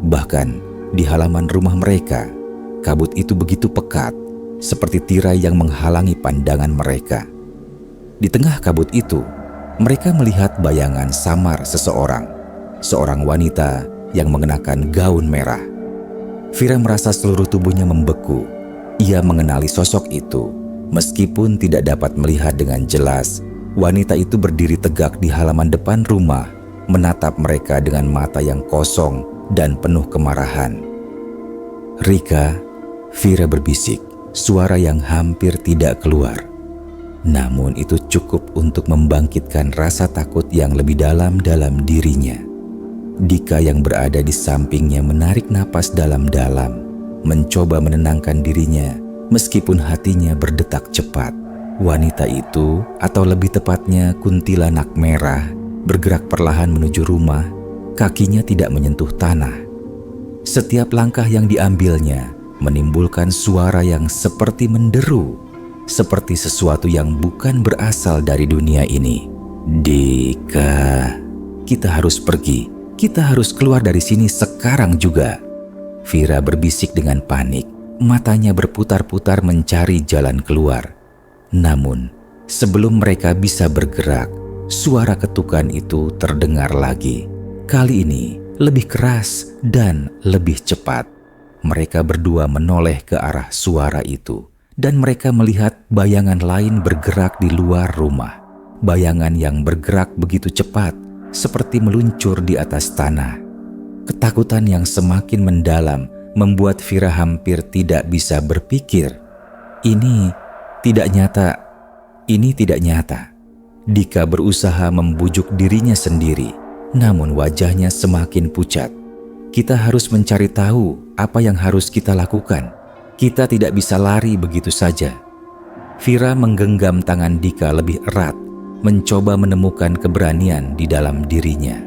Bahkan di halaman rumah mereka, kabut itu begitu pekat, seperti tirai yang menghalangi pandangan mereka. Di tengah kabut itu, mereka melihat bayangan samar seorang wanita yang mengenakan gaun merah. Vira merasa seluruh tubuhnya membeku. Ia mengenali sosok itu. Meskipun tidak dapat melihat dengan jelas, wanita itu berdiri tegak di halaman depan rumah, menatap mereka dengan mata yang kosong dan penuh kemarahan. "Rika," Vira berbisik, suara yang hampir tidak keluar. Namun itu cukup untuk membangkitkan rasa takut yang lebih dalam dirinya. Dika yang berada di sampingnya menarik napas dalam-dalam, mencoba menenangkan dirinya meskipun hatinya berdetak cepat. Wanita itu, atau lebih tepatnya kuntilanak merah, bergerak perlahan menuju rumah. Kakinya tidak menyentuh tanah. Setiap langkah yang diambilnya menimbulkan suara yang seperti menderu, seperti sesuatu yang bukan berasal dari dunia ini. "Dika, kita harus pergi. Kita harus keluar dari sini sekarang juga." Vira berbisik dengan panik. Matanya berputar-putar mencari jalan keluar. Namun, sebelum mereka bisa bergerak, suara ketukan itu terdengar lagi. Kali ini lebih keras dan lebih cepat. Mereka berdua menoleh ke arah suara itu, dan mereka melihat bayangan lain bergerak di luar rumah. Bayangan yang bergerak begitu cepat, seperti meluncur di atas tanah. Ketakutan yang semakin mendalam membuat Vira hampir tidak bisa berpikir. Ini tidak nyata. Dika berusaha membujuk dirinya sendiri, namun wajahnya semakin pucat. "Kita harus mencari tahu apa yang harus kita lakukan. Kita tidak bisa lari begitu saja." Vira menggenggam tangan Dika lebih erat, mencoba menemukan keberanian di dalam dirinya.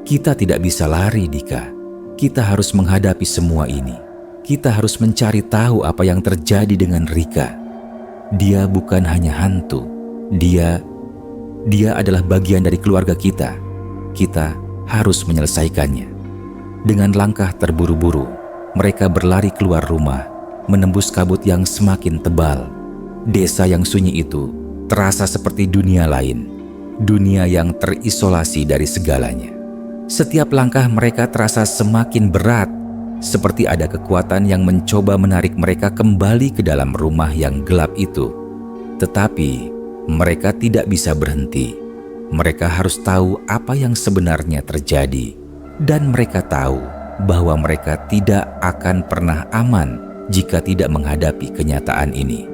"Kita tidak bisa lari, Dika. Kita harus menghadapi semua ini. Kita harus mencari tahu apa yang terjadi dengan Rika. Dia bukan hanya hantu. Dia adalah bagian dari keluarga kita. Kita harus menyelesaikannya." Dengan langkah terburu-buru, mereka berlari keluar rumah, menembus kabut yang semakin tebal. Desa yang sunyi itu terasa seperti dunia lain, dunia yang terisolasi dari segalanya. Setiap langkah mereka terasa semakin berat, seperti ada kekuatan yang mencoba menarik mereka kembali ke dalam rumah yang gelap itu. Tetapi mereka tidak bisa berhenti. Mereka harus tahu apa yang sebenarnya terjadi, dan mereka tahu bahwa mereka tidak akan pernah aman jika tidak menghadapi kenyataan ini.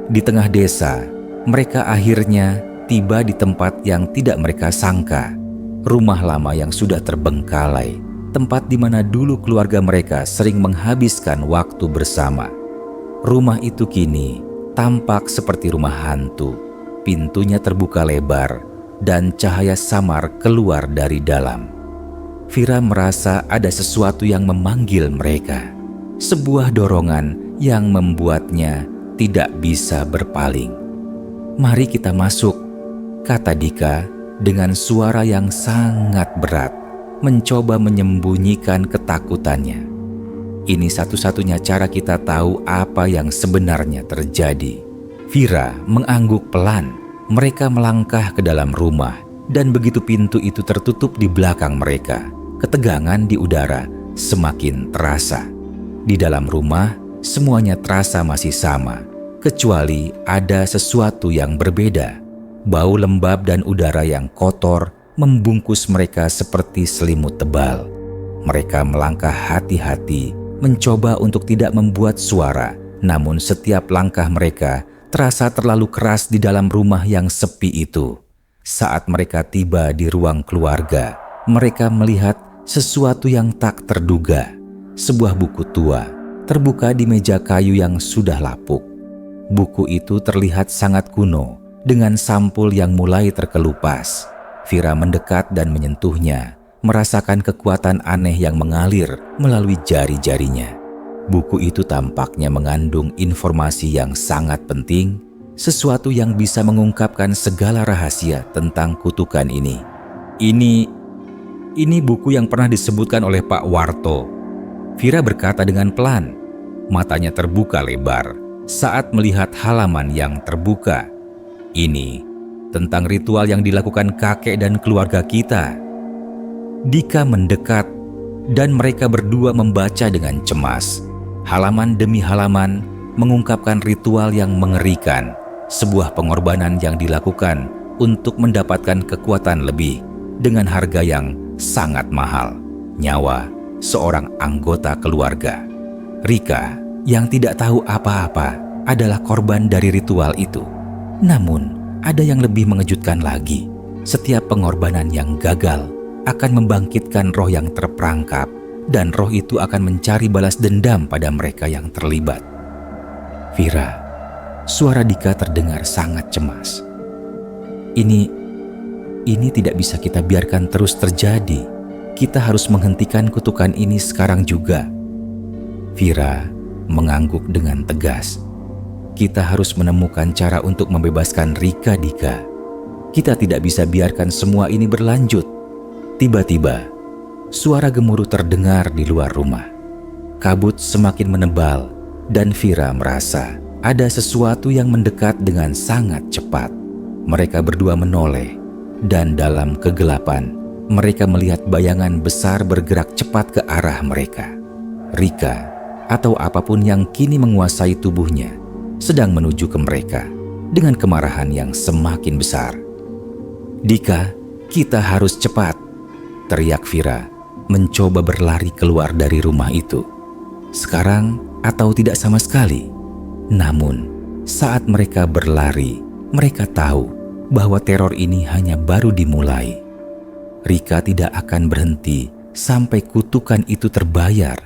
Di tengah desa, mereka akhirnya tiba di tempat yang tidak mereka sangka. Rumah lama yang sudah terbengkalai, tempat di mana dulu keluarga mereka sering menghabiskan waktu bersama. Rumah itu kini tampak seperti rumah hantu. Pintunya terbuka lebar dan cahaya samar keluar dari dalam. Vira merasa ada sesuatu yang memanggil mereka. Sebuah dorongan yang membuatnya tidak bisa berpaling. "Mari kita masuk," kata Dika dengan suara yang sangat berat, mencoba menyembunyikan ketakutannya. Ini satu-satunya cara kita tahu apa yang sebenarnya terjadi. Vira mengangguk pelan. Mereka melangkah ke dalam rumah, dan begitu pintu itu tertutup di belakang mereka, ketegangan di udara semakin terasa. Di dalam rumah, semuanya terasa masih sama, kecuali ada sesuatu yang berbeda. Bau lembab dan udara yang kotor membungkus mereka seperti selimut tebal. Mereka melangkah hati-hati, mencoba untuk tidak membuat suara, namun setiap langkah mereka terasa terlalu keras di dalam rumah yang sepi itu. Saat mereka tiba di ruang keluarga, mereka melihat sesuatu yang tak terduga. Sebuah buku tua terbuka di meja kayu yang sudah lapuk. Buku itu terlihat sangat kuno, dengan sampul yang mulai terkelupas. Vira mendekat dan menyentuhnya, merasakan kekuatan aneh yang mengalir melalui jari-jarinya. Buku itu tampaknya mengandung informasi yang sangat penting, sesuatu yang bisa mengungkapkan segala rahasia tentang kutukan ini. Ini buku yang pernah disebutkan oleh Pak Warto. Vira berkata dengan pelan. Matanya terbuka lebar saat melihat halaman yang terbuka. Ini tentang ritual yang dilakukan kakek dan keluarga kita. Dika mendekat dan mereka berdua membaca dengan cemas. Halaman demi halaman mengungkapkan ritual yang mengerikan, sebuah pengorbanan yang dilakukan untuk mendapatkan kekuatan lebih dengan harga yang sangat mahal, nyawa seorang anggota keluarga. Rika yang tidak tahu apa-apa adalah korban dari ritual itu. Namun, ada yang lebih mengejutkan lagi. Setiap pengorbanan yang gagal akan membangkitkan roh yang terperangkap, dan roh itu akan mencari balas dendam pada mereka yang terlibat. Vira, suara Dika terdengar sangat cemas. Ini tidak bisa kita biarkan terus terjadi. Kita harus menghentikan kutukan ini sekarang juga. Vira mengangguk dengan tegas. Kita harus menemukan cara untuk membebaskan Rika, Dika. Kita tidak bisa biarkan semua ini berlanjut. Tiba-tiba, suara gemuruh terdengar di luar rumah. Kabut semakin menebal dan Vira merasa ada sesuatu yang mendekat dengan sangat cepat. Mereka berdua menoleh dan dalam kegelapan, mereka melihat bayangan besar bergerak cepat ke arah mereka. Rika, atau apapun yang kini menguasai tubuhnya, sedang menuju ke mereka dengan kemarahan yang semakin besar. Dika, kita harus cepat, teriak Vira, mencoba berlari keluar dari rumah itu. Sekarang atau tidak sama sekali. Namun, saat mereka berlari, mereka tahu bahwa teror ini hanya baru dimulai. Rika tidak akan berhenti sampai kutukan itu terbayar.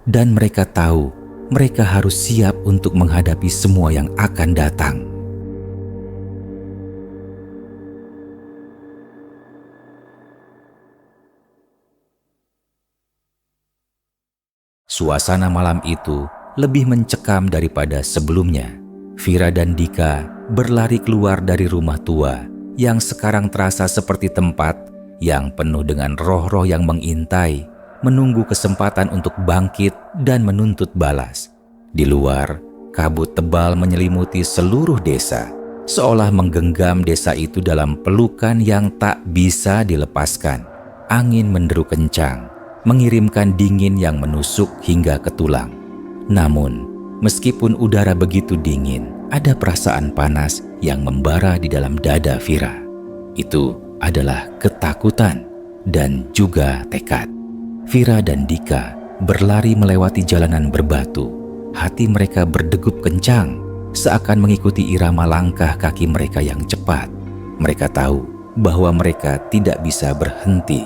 Dan mereka tahu mereka harus siap untuk menghadapi semua yang akan datang. Suasana malam itu lebih mencekam daripada sebelumnya. Vira dan Dika berlari keluar dari rumah tua yang sekarang terasa seperti tempat yang penuh dengan roh-roh yang mengintai, menunggu kesempatan untuk bangkit dan menuntut balas. Di luar, kabut tebal menyelimuti seluruh desa, seolah menggenggam desa itu dalam pelukan yang tak bisa dilepaskan. Angin menderu kencang, mengirimkan dingin yang menusuk hingga ke tulang. Namun, meskipun udara begitu dingin, ada perasaan panas yang membara di dalam dada Vira. Itu adalah ketakutan dan juga tekad. Vira dan Dika berlari melewati jalanan berbatu. Hati mereka berdegup kencang, seakan mengikuti irama langkah kaki mereka yang cepat. Mereka tahu bahwa mereka tidak bisa berhenti.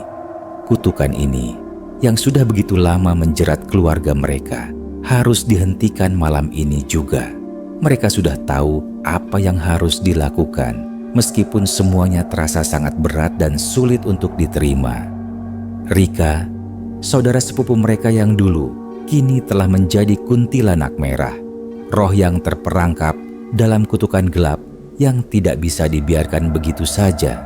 Kutukan ini, yang sudah begitu lama menjerat keluarga mereka, harus dihentikan malam ini juga. Mereka sudah tahu apa yang harus dilakukan, meskipun semuanya terasa sangat berat dan sulit untuk diterima. Rika, saudara sepupu mereka yang dulu, kini telah menjadi kuntilanak merah. Roh yang terperangkap dalam kutukan gelap yang tidak bisa dibiarkan begitu saja.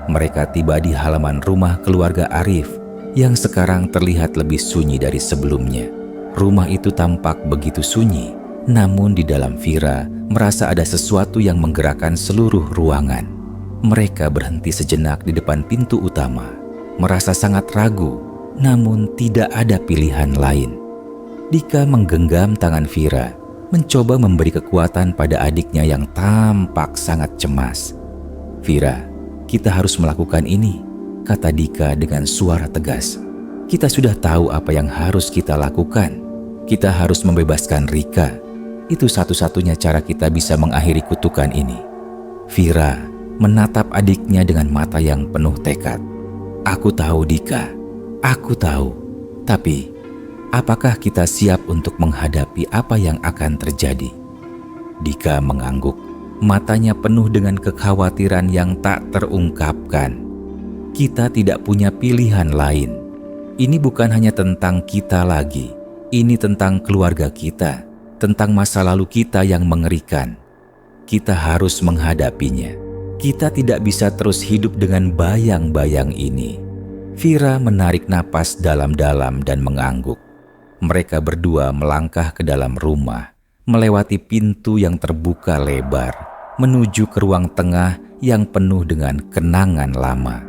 Mereka tiba di halaman rumah keluarga Arif yang sekarang terlihat lebih sunyi dari sebelumnya. Rumah itu tampak begitu sunyi, namun di dalam Vira merasa ada sesuatu yang menggerakkan seluruh ruangan. Mereka berhenti sejenak di depan pintu utama, merasa sangat ragu, namun tidak ada pilihan lain. Dika menggenggam tangan Vira, mencoba memberi kekuatan pada adiknya yang tampak sangat cemas. "Vira, kita harus melakukan ini," kata Dika dengan suara tegas. "Kita sudah tahu apa yang harus kita lakukan. Kita harus membebaskan Rika. Itu satu-satunya cara kita bisa mengakhiri kutukan ini." Vira menatap adiknya dengan mata yang penuh tekad. "Aku tahu, Dika. Aku tahu. Tapi, apakah kita siap untuk menghadapi apa yang akan terjadi?" Dika mengangguk, matanya penuh dengan kekhawatiran yang tak terungkapkan. Kita tidak punya pilihan lain. Ini bukan hanya tentang kita lagi. Ini tentang keluarga kita, tentang masa lalu kita yang mengerikan. Kita harus menghadapinya. Kita tidak bisa terus hidup dengan bayang-bayang ini. Vira menarik napas dalam-dalam dan mengangguk. Mereka berdua melangkah ke dalam rumah, melewati pintu yang terbuka lebar, menuju ke ruang tengah yang penuh dengan kenangan lama.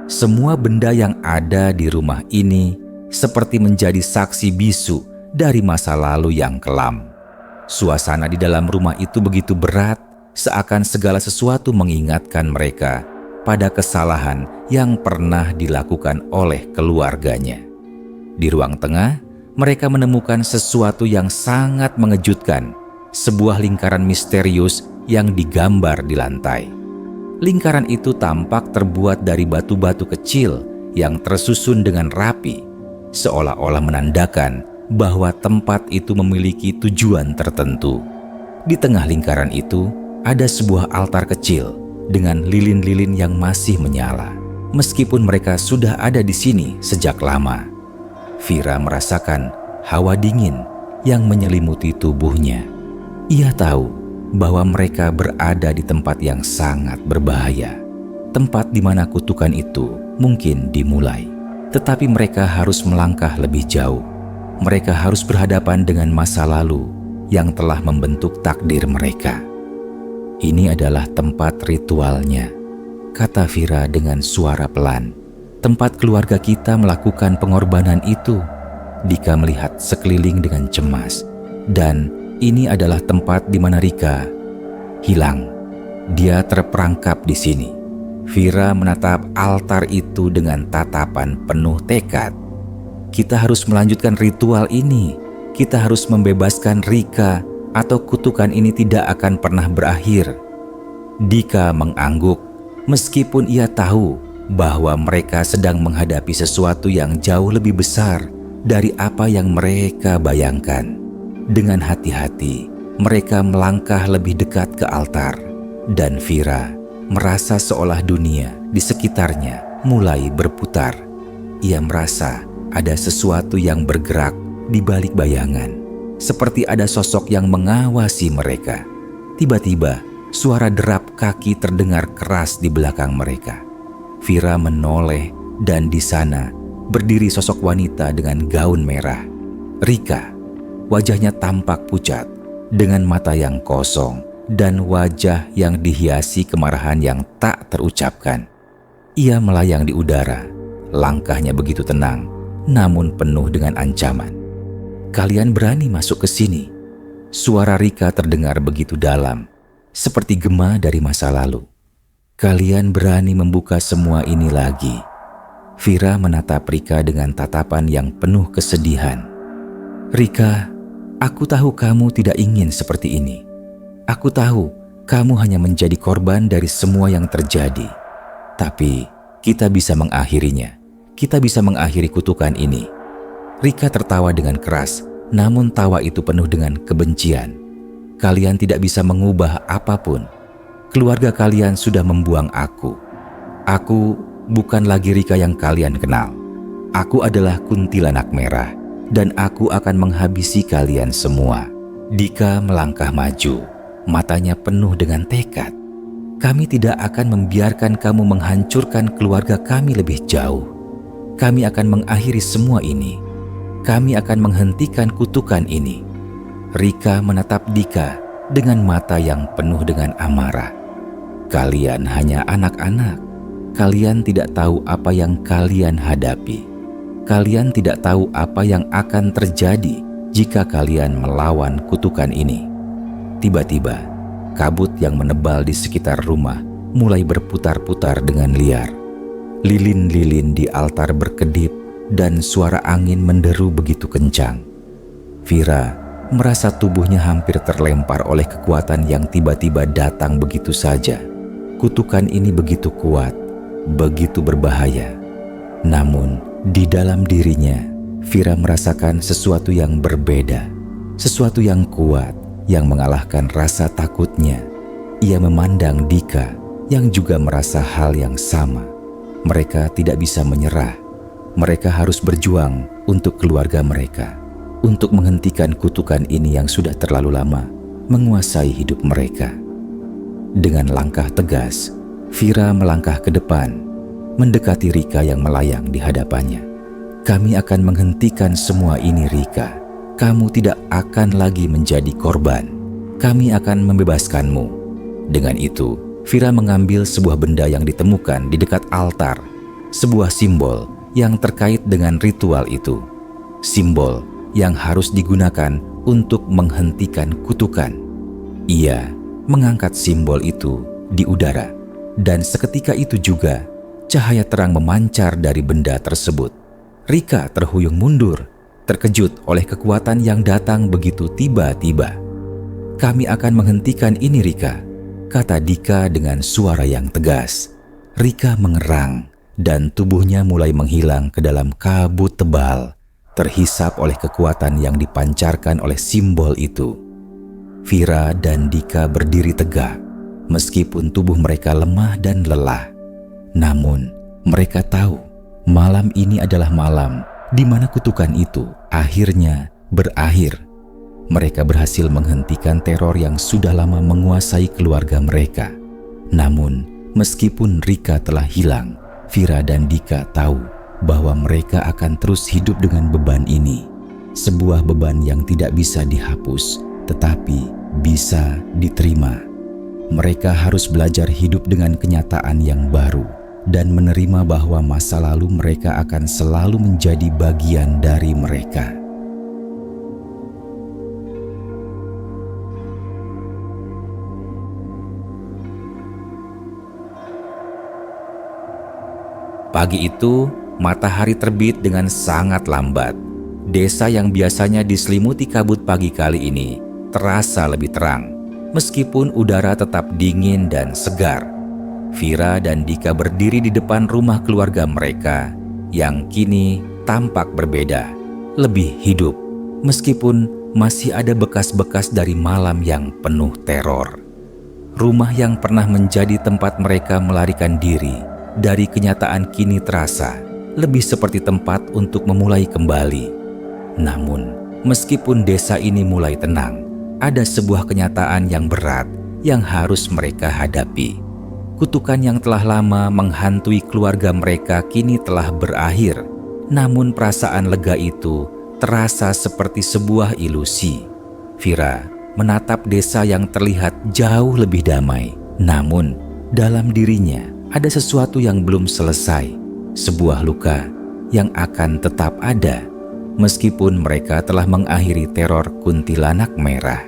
Semua benda yang ada di rumah ini seperti menjadi saksi bisu dari masa lalu yang kelam. Suasana di dalam rumah itu begitu berat, seakan segala sesuatu mengingatkan mereka pada kesalahan yang pernah dilakukan oleh keluarganya. Di ruang tengah, mereka menemukan sesuatu yang sangat mengejutkan, sebuah lingkaran misterius yang digambar di lantai. Lingkaran itu tampak terbuat dari batu-batu kecil yang tersusun dengan rapi, seolah-olah menandakan bahwa tempat itu memiliki tujuan tertentu. Di tengah lingkaran itu ada sebuah altar kecil dengan lilin-lilin yang masih menyala, meskipun mereka sudah ada di sini sejak lama. Vira merasakan hawa dingin yang menyelimuti tubuhnya. Ia tahu bahwa mereka berada di tempat yang sangat berbahaya, tempat di mana kutukan itu mungkin dimulai. Tetapi mereka harus melangkah lebih jauh. Mereka harus berhadapan dengan masa lalu yang telah membentuk takdir mereka. Ini adalah tempat ritualnya, kata Vira dengan suara pelan. Tempat keluarga kita melakukan pengorbanan itu. Dika melihat sekeliling dengan cemas. Dan ini adalah tempat di mana Rika hilang. Dia terperangkap di sini. Vira menatap altar itu dengan tatapan penuh tekad. Kita harus melanjutkan ritual ini. Kita harus membebaskan Rika, atau kutukan ini tidak akan pernah berakhir. Dika mengangguk, meskipun ia tahu bahwa mereka sedang menghadapi sesuatu yang jauh lebih besar dari apa yang mereka bayangkan. Dengan hati-hati, mereka melangkah lebih dekat ke altar, dan Vira merasa seolah dunia di sekitarnya mulai berputar. Ia merasa ada sesuatu yang bergerak di balik bayangan, seperti ada sosok yang mengawasi mereka. Tiba-tiba, suara derap kaki terdengar keras di belakang mereka. Vira menoleh dan di sana berdiri sosok wanita dengan gaun merah. Rika, wajahnya tampak pucat dengan mata yang kosong dan wajah yang dihiasi kemarahan yang tak terucapkan. Ia melayang di udara, langkahnya begitu tenang namun penuh dengan ancaman. "Kalian berani masuk ke sini?" Suara Rika terdengar begitu dalam, seperti gema dari masa lalu. "Kalian berani membuka semua ini lagi?" Vira menatap Rika dengan tatapan yang penuh kesedihan. "Rika, aku tahu kamu tidak ingin seperti ini. Aku tahu kamu hanya menjadi korban dari semua yang terjadi. Tapi kita bisa mengakhirinya. Kita bisa mengakhiri kutukan ini." Rika tertawa dengan keras, namun tawa itu penuh dengan kebencian. "Kalian tidak bisa mengubah apapun. Keluarga kalian sudah membuang aku. Aku bukan lagi Rika yang kalian kenal. Aku adalah kuntilanak merah, dan aku akan menghabisi kalian semua." Dika melangkah maju, matanya penuh dengan tekad. "Kami tidak akan membiarkan kamu menghancurkan keluarga kami lebih jauh. Kami akan mengakhiri semua ini. Kami akan menghentikan kutukan ini." Rika menatap Dika dengan mata yang penuh dengan amarah. "Kalian hanya anak-anak. Kalian tidak tahu apa yang kalian hadapi. Kalian tidak tahu apa yang akan terjadi jika kalian melawan kutukan ini." Tiba-tiba, kabut yang menebal di sekitar rumah mulai berputar-putar dengan liar. Lilin-lilin di altar berkedip dan suara angin menderu begitu kencang. Vira merasa tubuhnya hampir terlempar oleh kekuatan yang tiba-tiba datang begitu saja. Kutukan ini begitu kuat, begitu berbahaya. Namun, di dalam dirinya, Vira merasakan sesuatu yang berbeda, sesuatu yang kuat yang mengalahkan rasa takutnya. Ia memandang Dika yang juga merasa hal yang sama. Mereka tidak bisa menyerah. Mereka harus berjuang untuk keluarga mereka, untuk menghentikan kutukan ini yang sudah terlalu lama menguasai hidup mereka. Dengan langkah tegas, Vira melangkah ke depan, mendekati Rika yang melayang di hadapannya. "Kami akan menghentikan semua ini, Rika. Kamu tidak akan lagi menjadi korban. Kami akan membebaskanmu." Dengan itu, Vira mengambil sebuah benda yang ditemukan di dekat altar, sebuah simbol yang terkait dengan ritual itu. Simbol yang harus digunakan untuk menghentikan kutukan. Ia mengangkat simbol itu di udara, dan seketika itu juga cahaya terang memancar dari benda tersebut. Rika terhuyung mundur, terkejut oleh kekuatan yang datang begitu tiba-tiba. "Kami akan menghentikan ini, Rika," kata Dika dengan suara yang tegas. Rika mengerang dan tubuhnya mulai menghilang ke dalam kabut tebal, terhisap oleh kekuatan yang dipancarkan oleh simbol itu. Vira dan Dika berdiri tegak, meskipun tubuh mereka lemah dan lelah. Namun, mereka tahu malam ini adalah malam di mana kutukan itu akhirnya berakhir. Mereka berhasil menghentikan teror yang sudah lama menguasai keluarga mereka. Namun, meskipun Rika telah hilang, Vira dan Dika tahu bahwa mereka akan terus hidup dengan beban ini. Sebuah beban yang tidak bisa dihapus, tetapi bisa diterima. Mereka harus belajar hidup dengan kenyataan yang baru dan menerima bahwa masa lalu mereka akan selalu menjadi bagian dari mereka. Pagi itu, matahari terbit dengan sangat lambat. Desa yang biasanya diselimuti kabut pagi kali ini terasa lebih terang, meskipun udara tetap dingin dan segar. Vira dan Dika berdiri di depan rumah keluarga mereka yang kini tampak berbeda, lebih hidup, meskipun masih ada bekas-bekas dari malam yang penuh teror. Rumah yang pernah menjadi tempat mereka melarikan diri dari kenyataan kini terasa lebih seperti tempat untuk memulai kembali. Namun, meskipun desa ini mulai tenang, ada sebuah kenyataan yang berat yang harus mereka hadapi. Kutukan yang telah lama menghantui keluarga mereka kini telah berakhir. Namun perasaan lega itu terasa seperti sebuah ilusi. Vira menatap desa yang terlihat jauh lebih damai. Namun dalam dirinya ada sesuatu yang belum selesai. Sebuah luka yang akan tetap ada meskipun mereka telah mengakhiri teror kuntilanak merah.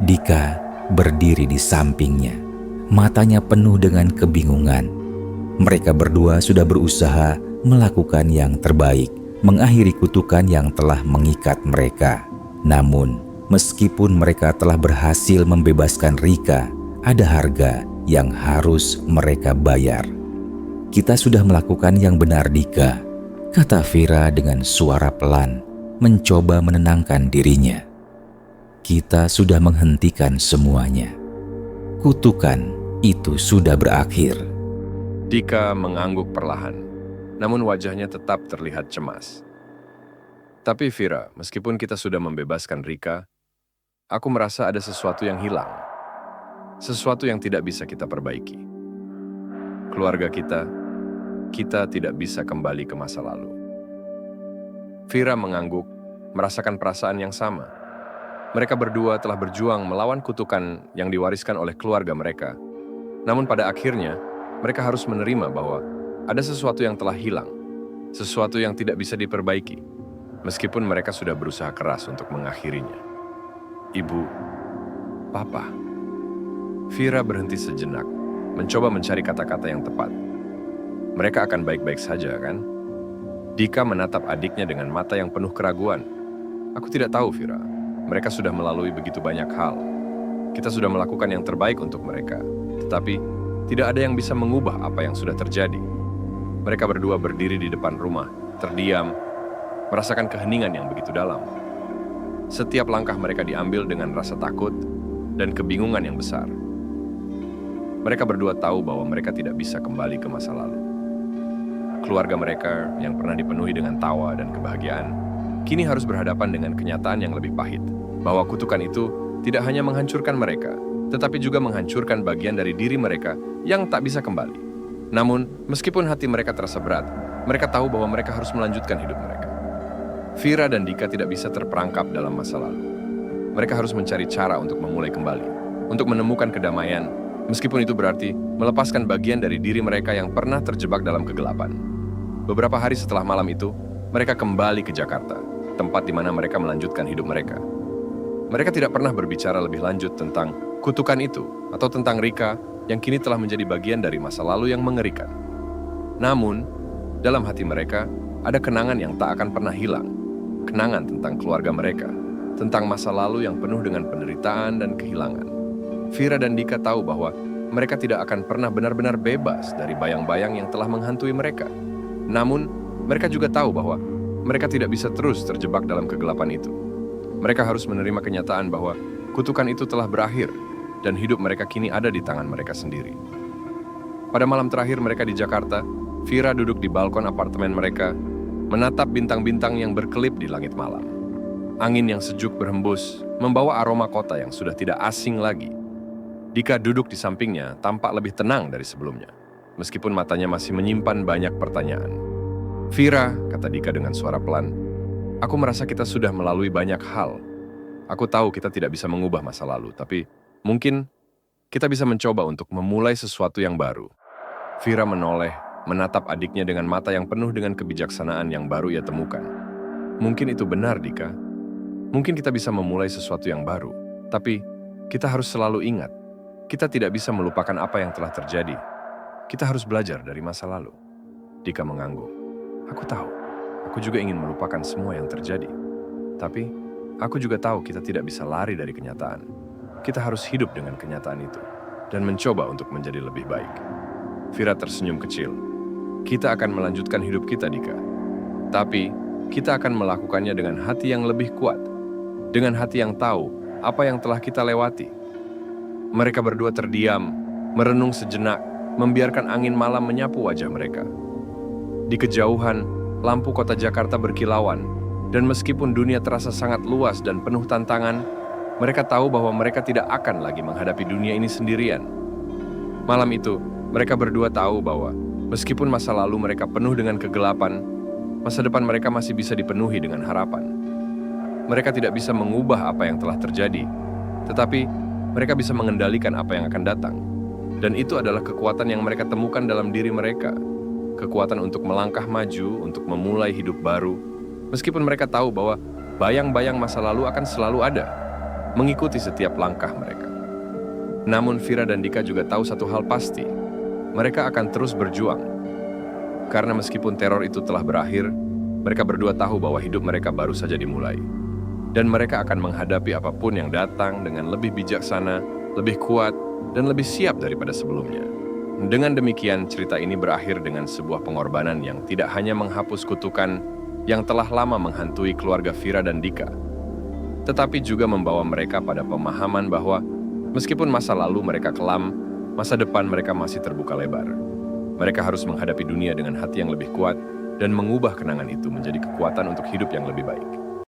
Dika berdiri di sampingnya. Matanya penuh dengan kebingungan. Mereka berdua sudah berusaha melakukan yang terbaik, mengakhiri kutukan yang telah mengikat mereka. Namun, meskipun mereka telah berhasil membebaskan Rika, ada harga yang harus mereka bayar. "Kita sudah melakukan yang benar, Dika," kata Vira dengan suara pelan, mencoba menenangkan dirinya. "Kita sudah menghentikan semuanya. Kutukan itu sudah berakhir." Dika mengangguk perlahan, namun wajahnya tetap terlihat cemas. "Tapi Vira, meskipun kita sudah membebaskan Rika, aku merasa ada sesuatu yang hilang. Sesuatu yang tidak bisa kita perbaiki. Keluarga kita tidak bisa kembali ke masa lalu." Vira mengangguk, merasakan perasaan yang sama. Mereka berdua telah berjuang melawan kutukan yang diwariskan oleh keluarga mereka. Namun pada akhirnya, mereka harus menerima bahwa ada sesuatu yang telah hilang, sesuatu yang tidak bisa diperbaiki, meskipun mereka sudah berusaha keras untuk mengakhirinya. "Ibu, Papa." Vira berhenti sejenak, mencoba mencari kata-kata yang tepat. "Mereka akan baik-baik saja, kan?" Dika menatap adiknya dengan mata yang penuh keraguan. "Aku tidak tahu, Vira. Mereka sudah melalui begitu banyak hal. Kita sudah melakukan yang terbaik untuk mereka. Tetapi, tidak ada yang bisa mengubah apa yang sudah terjadi." Mereka berdua berdiri di depan rumah, terdiam, merasakan keheningan yang begitu dalam. Setiap langkah mereka diambil dengan rasa takut dan kebingungan yang besar. Mereka berdua tahu bahwa mereka tidak bisa kembali ke masa lalu. keluarga mereka yang pernah dipenuhi dengan tawa dan kebahagiaan, kini harus berhadapan dengan kenyataan yang lebih pahit, bahwa kutukan itu tidak hanya menghancurkan mereka, tetapi juga menghancurkan bagian dari diri mereka yang tak bisa kembali. Namun, meskipun hati mereka terasa berat, mereka tahu bahwa mereka harus melanjutkan hidup mereka. Vira dan Dika tidak bisa terperangkap dalam masa lalu. Mereka harus mencari cara untuk memulai kembali, untuk menemukan kedamaian, meskipun itu berarti melepaskan bagian dari diri mereka yang pernah terjebak dalam kegelapan. Beberapa hari setelah malam itu, mereka kembali ke Jakarta, tempat di mana mereka melanjutkan hidup mereka. Mereka tidak pernah berbicara lebih lanjut tentang kutukan itu atau tentang Rika yang kini telah menjadi bagian dari masa lalu yang mengerikan. Namun, dalam hati mereka ada kenangan yang tak akan pernah hilang. Kenangan tentang keluarga mereka, tentang masa lalu yang penuh dengan penderitaan dan kehilangan. Vira dan Dika tahu bahwa mereka tidak akan pernah benar-benar bebas dari bayang-bayang yang telah menghantui mereka. Namun, mereka juga tahu bahwa mereka tidak bisa terus terjebak dalam kegelapan itu. Mereka harus menerima kenyataan bahwa kutukan itu telah berakhir dan hidup mereka kini ada di tangan mereka sendiri. Pada malam terakhir mereka di Jakarta, Vira duduk di balkon apartemen mereka, menatap bintang-bintang yang berkelip di langit malam. Angin yang sejuk berhembus, membawa aroma kota yang sudah tidak asing lagi. Dika duduk di sampingnya, tampak lebih tenang dari sebelumnya, meskipun matanya masih menyimpan banyak pertanyaan. "Vira," kata Dika dengan suara pelan, "aku merasa kita sudah melalui banyak hal. Aku tahu kita tidak bisa mengubah masa lalu, tapi mungkin kita bisa mencoba untuk memulai sesuatu yang baru." Vira menoleh, menatap adiknya dengan mata yang penuh dengan kebijaksanaan yang baru ia temukan. "Mungkin itu benar, Dika. Mungkin kita bisa memulai sesuatu yang baru. Tapi kita harus selalu ingat, kita tidak bisa melupakan apa yang telah terjadi. Kita harus belajar dari masa lalu." Dika mengangguk. "Aku tahu. Aku juga ingin melupakan semua yang terjadi. Tapi, aku juga tahu kita tidak bisa lari dari kenyataan. Kita harus hidup dengan kenyataan itu dan mencoba untuk menjadi lebih baik." Vira tersenyum kecil. "Kita akan melanjutkan hidup kita, Dika. Tapi, kita akan melakukannya dengan hati yang lebih kuat. Dengan hati yang tahu apa yang telah kita lewati." Mereka berdua terdiam, merenung sejenak, membiarkan angin malam menyapu wajah mereka. Di kejauhan, lampu kota Jakarta berkilauan, dan meskipun dunia terasa sangat luas dan penuh tantangan, mereka tahu bahwa mereka tidak akan lagi menghadapi dunia ini sendirian. Malam itu, mereka berdua tahu bahwa meskipun masa lalu mereka penuh dengan kegelapan, masa depan mereka masih bisa dipenuhi dengan harapan. Mereka tidak bisa mengubah apa yang telah terjadi, tetapi mereka bisa mengendalikan apa yang akan datang. Dan itu adalah kekuatan yang mereka temukan dalam diri mereka. Kekuatan untuk melangkah maju, untuk memulai hidup baru, meskipun mereka tahu bahwa bayang-bayang masa lalu akan selalu ada, mengikuti setiap langkah mereka. Namun Vira dan Dika juga tahu satu hal pasti, mereka akan terus berjuang. Karena meskipun teror itu telah berakhir, mereka berdua tahu bahwa hidup mereka baru saja dimulai. Dan mereka akan menghadapi apapun yang datang dengan lebih bijaksana, lebih kuat, dan lebih siap daripada sebelumnya. Dengan demikian, cerita ini berakhir dengan sebuah pengorbanan yang tidak hanya menghapus kutukan yang telah lama menghantui keluarga Vira dan Dika, tetapi juga membawa mereka pada pemahaman bahwa meskipun masa lalu mereka kelam, masa depan mereka masih terbuka lebar. Mereka harus menghadapi dunia dengan hati yang lebih kuat dan mengubah kenangan itu menjadi kekuatan untuk hidup yang lebih baik.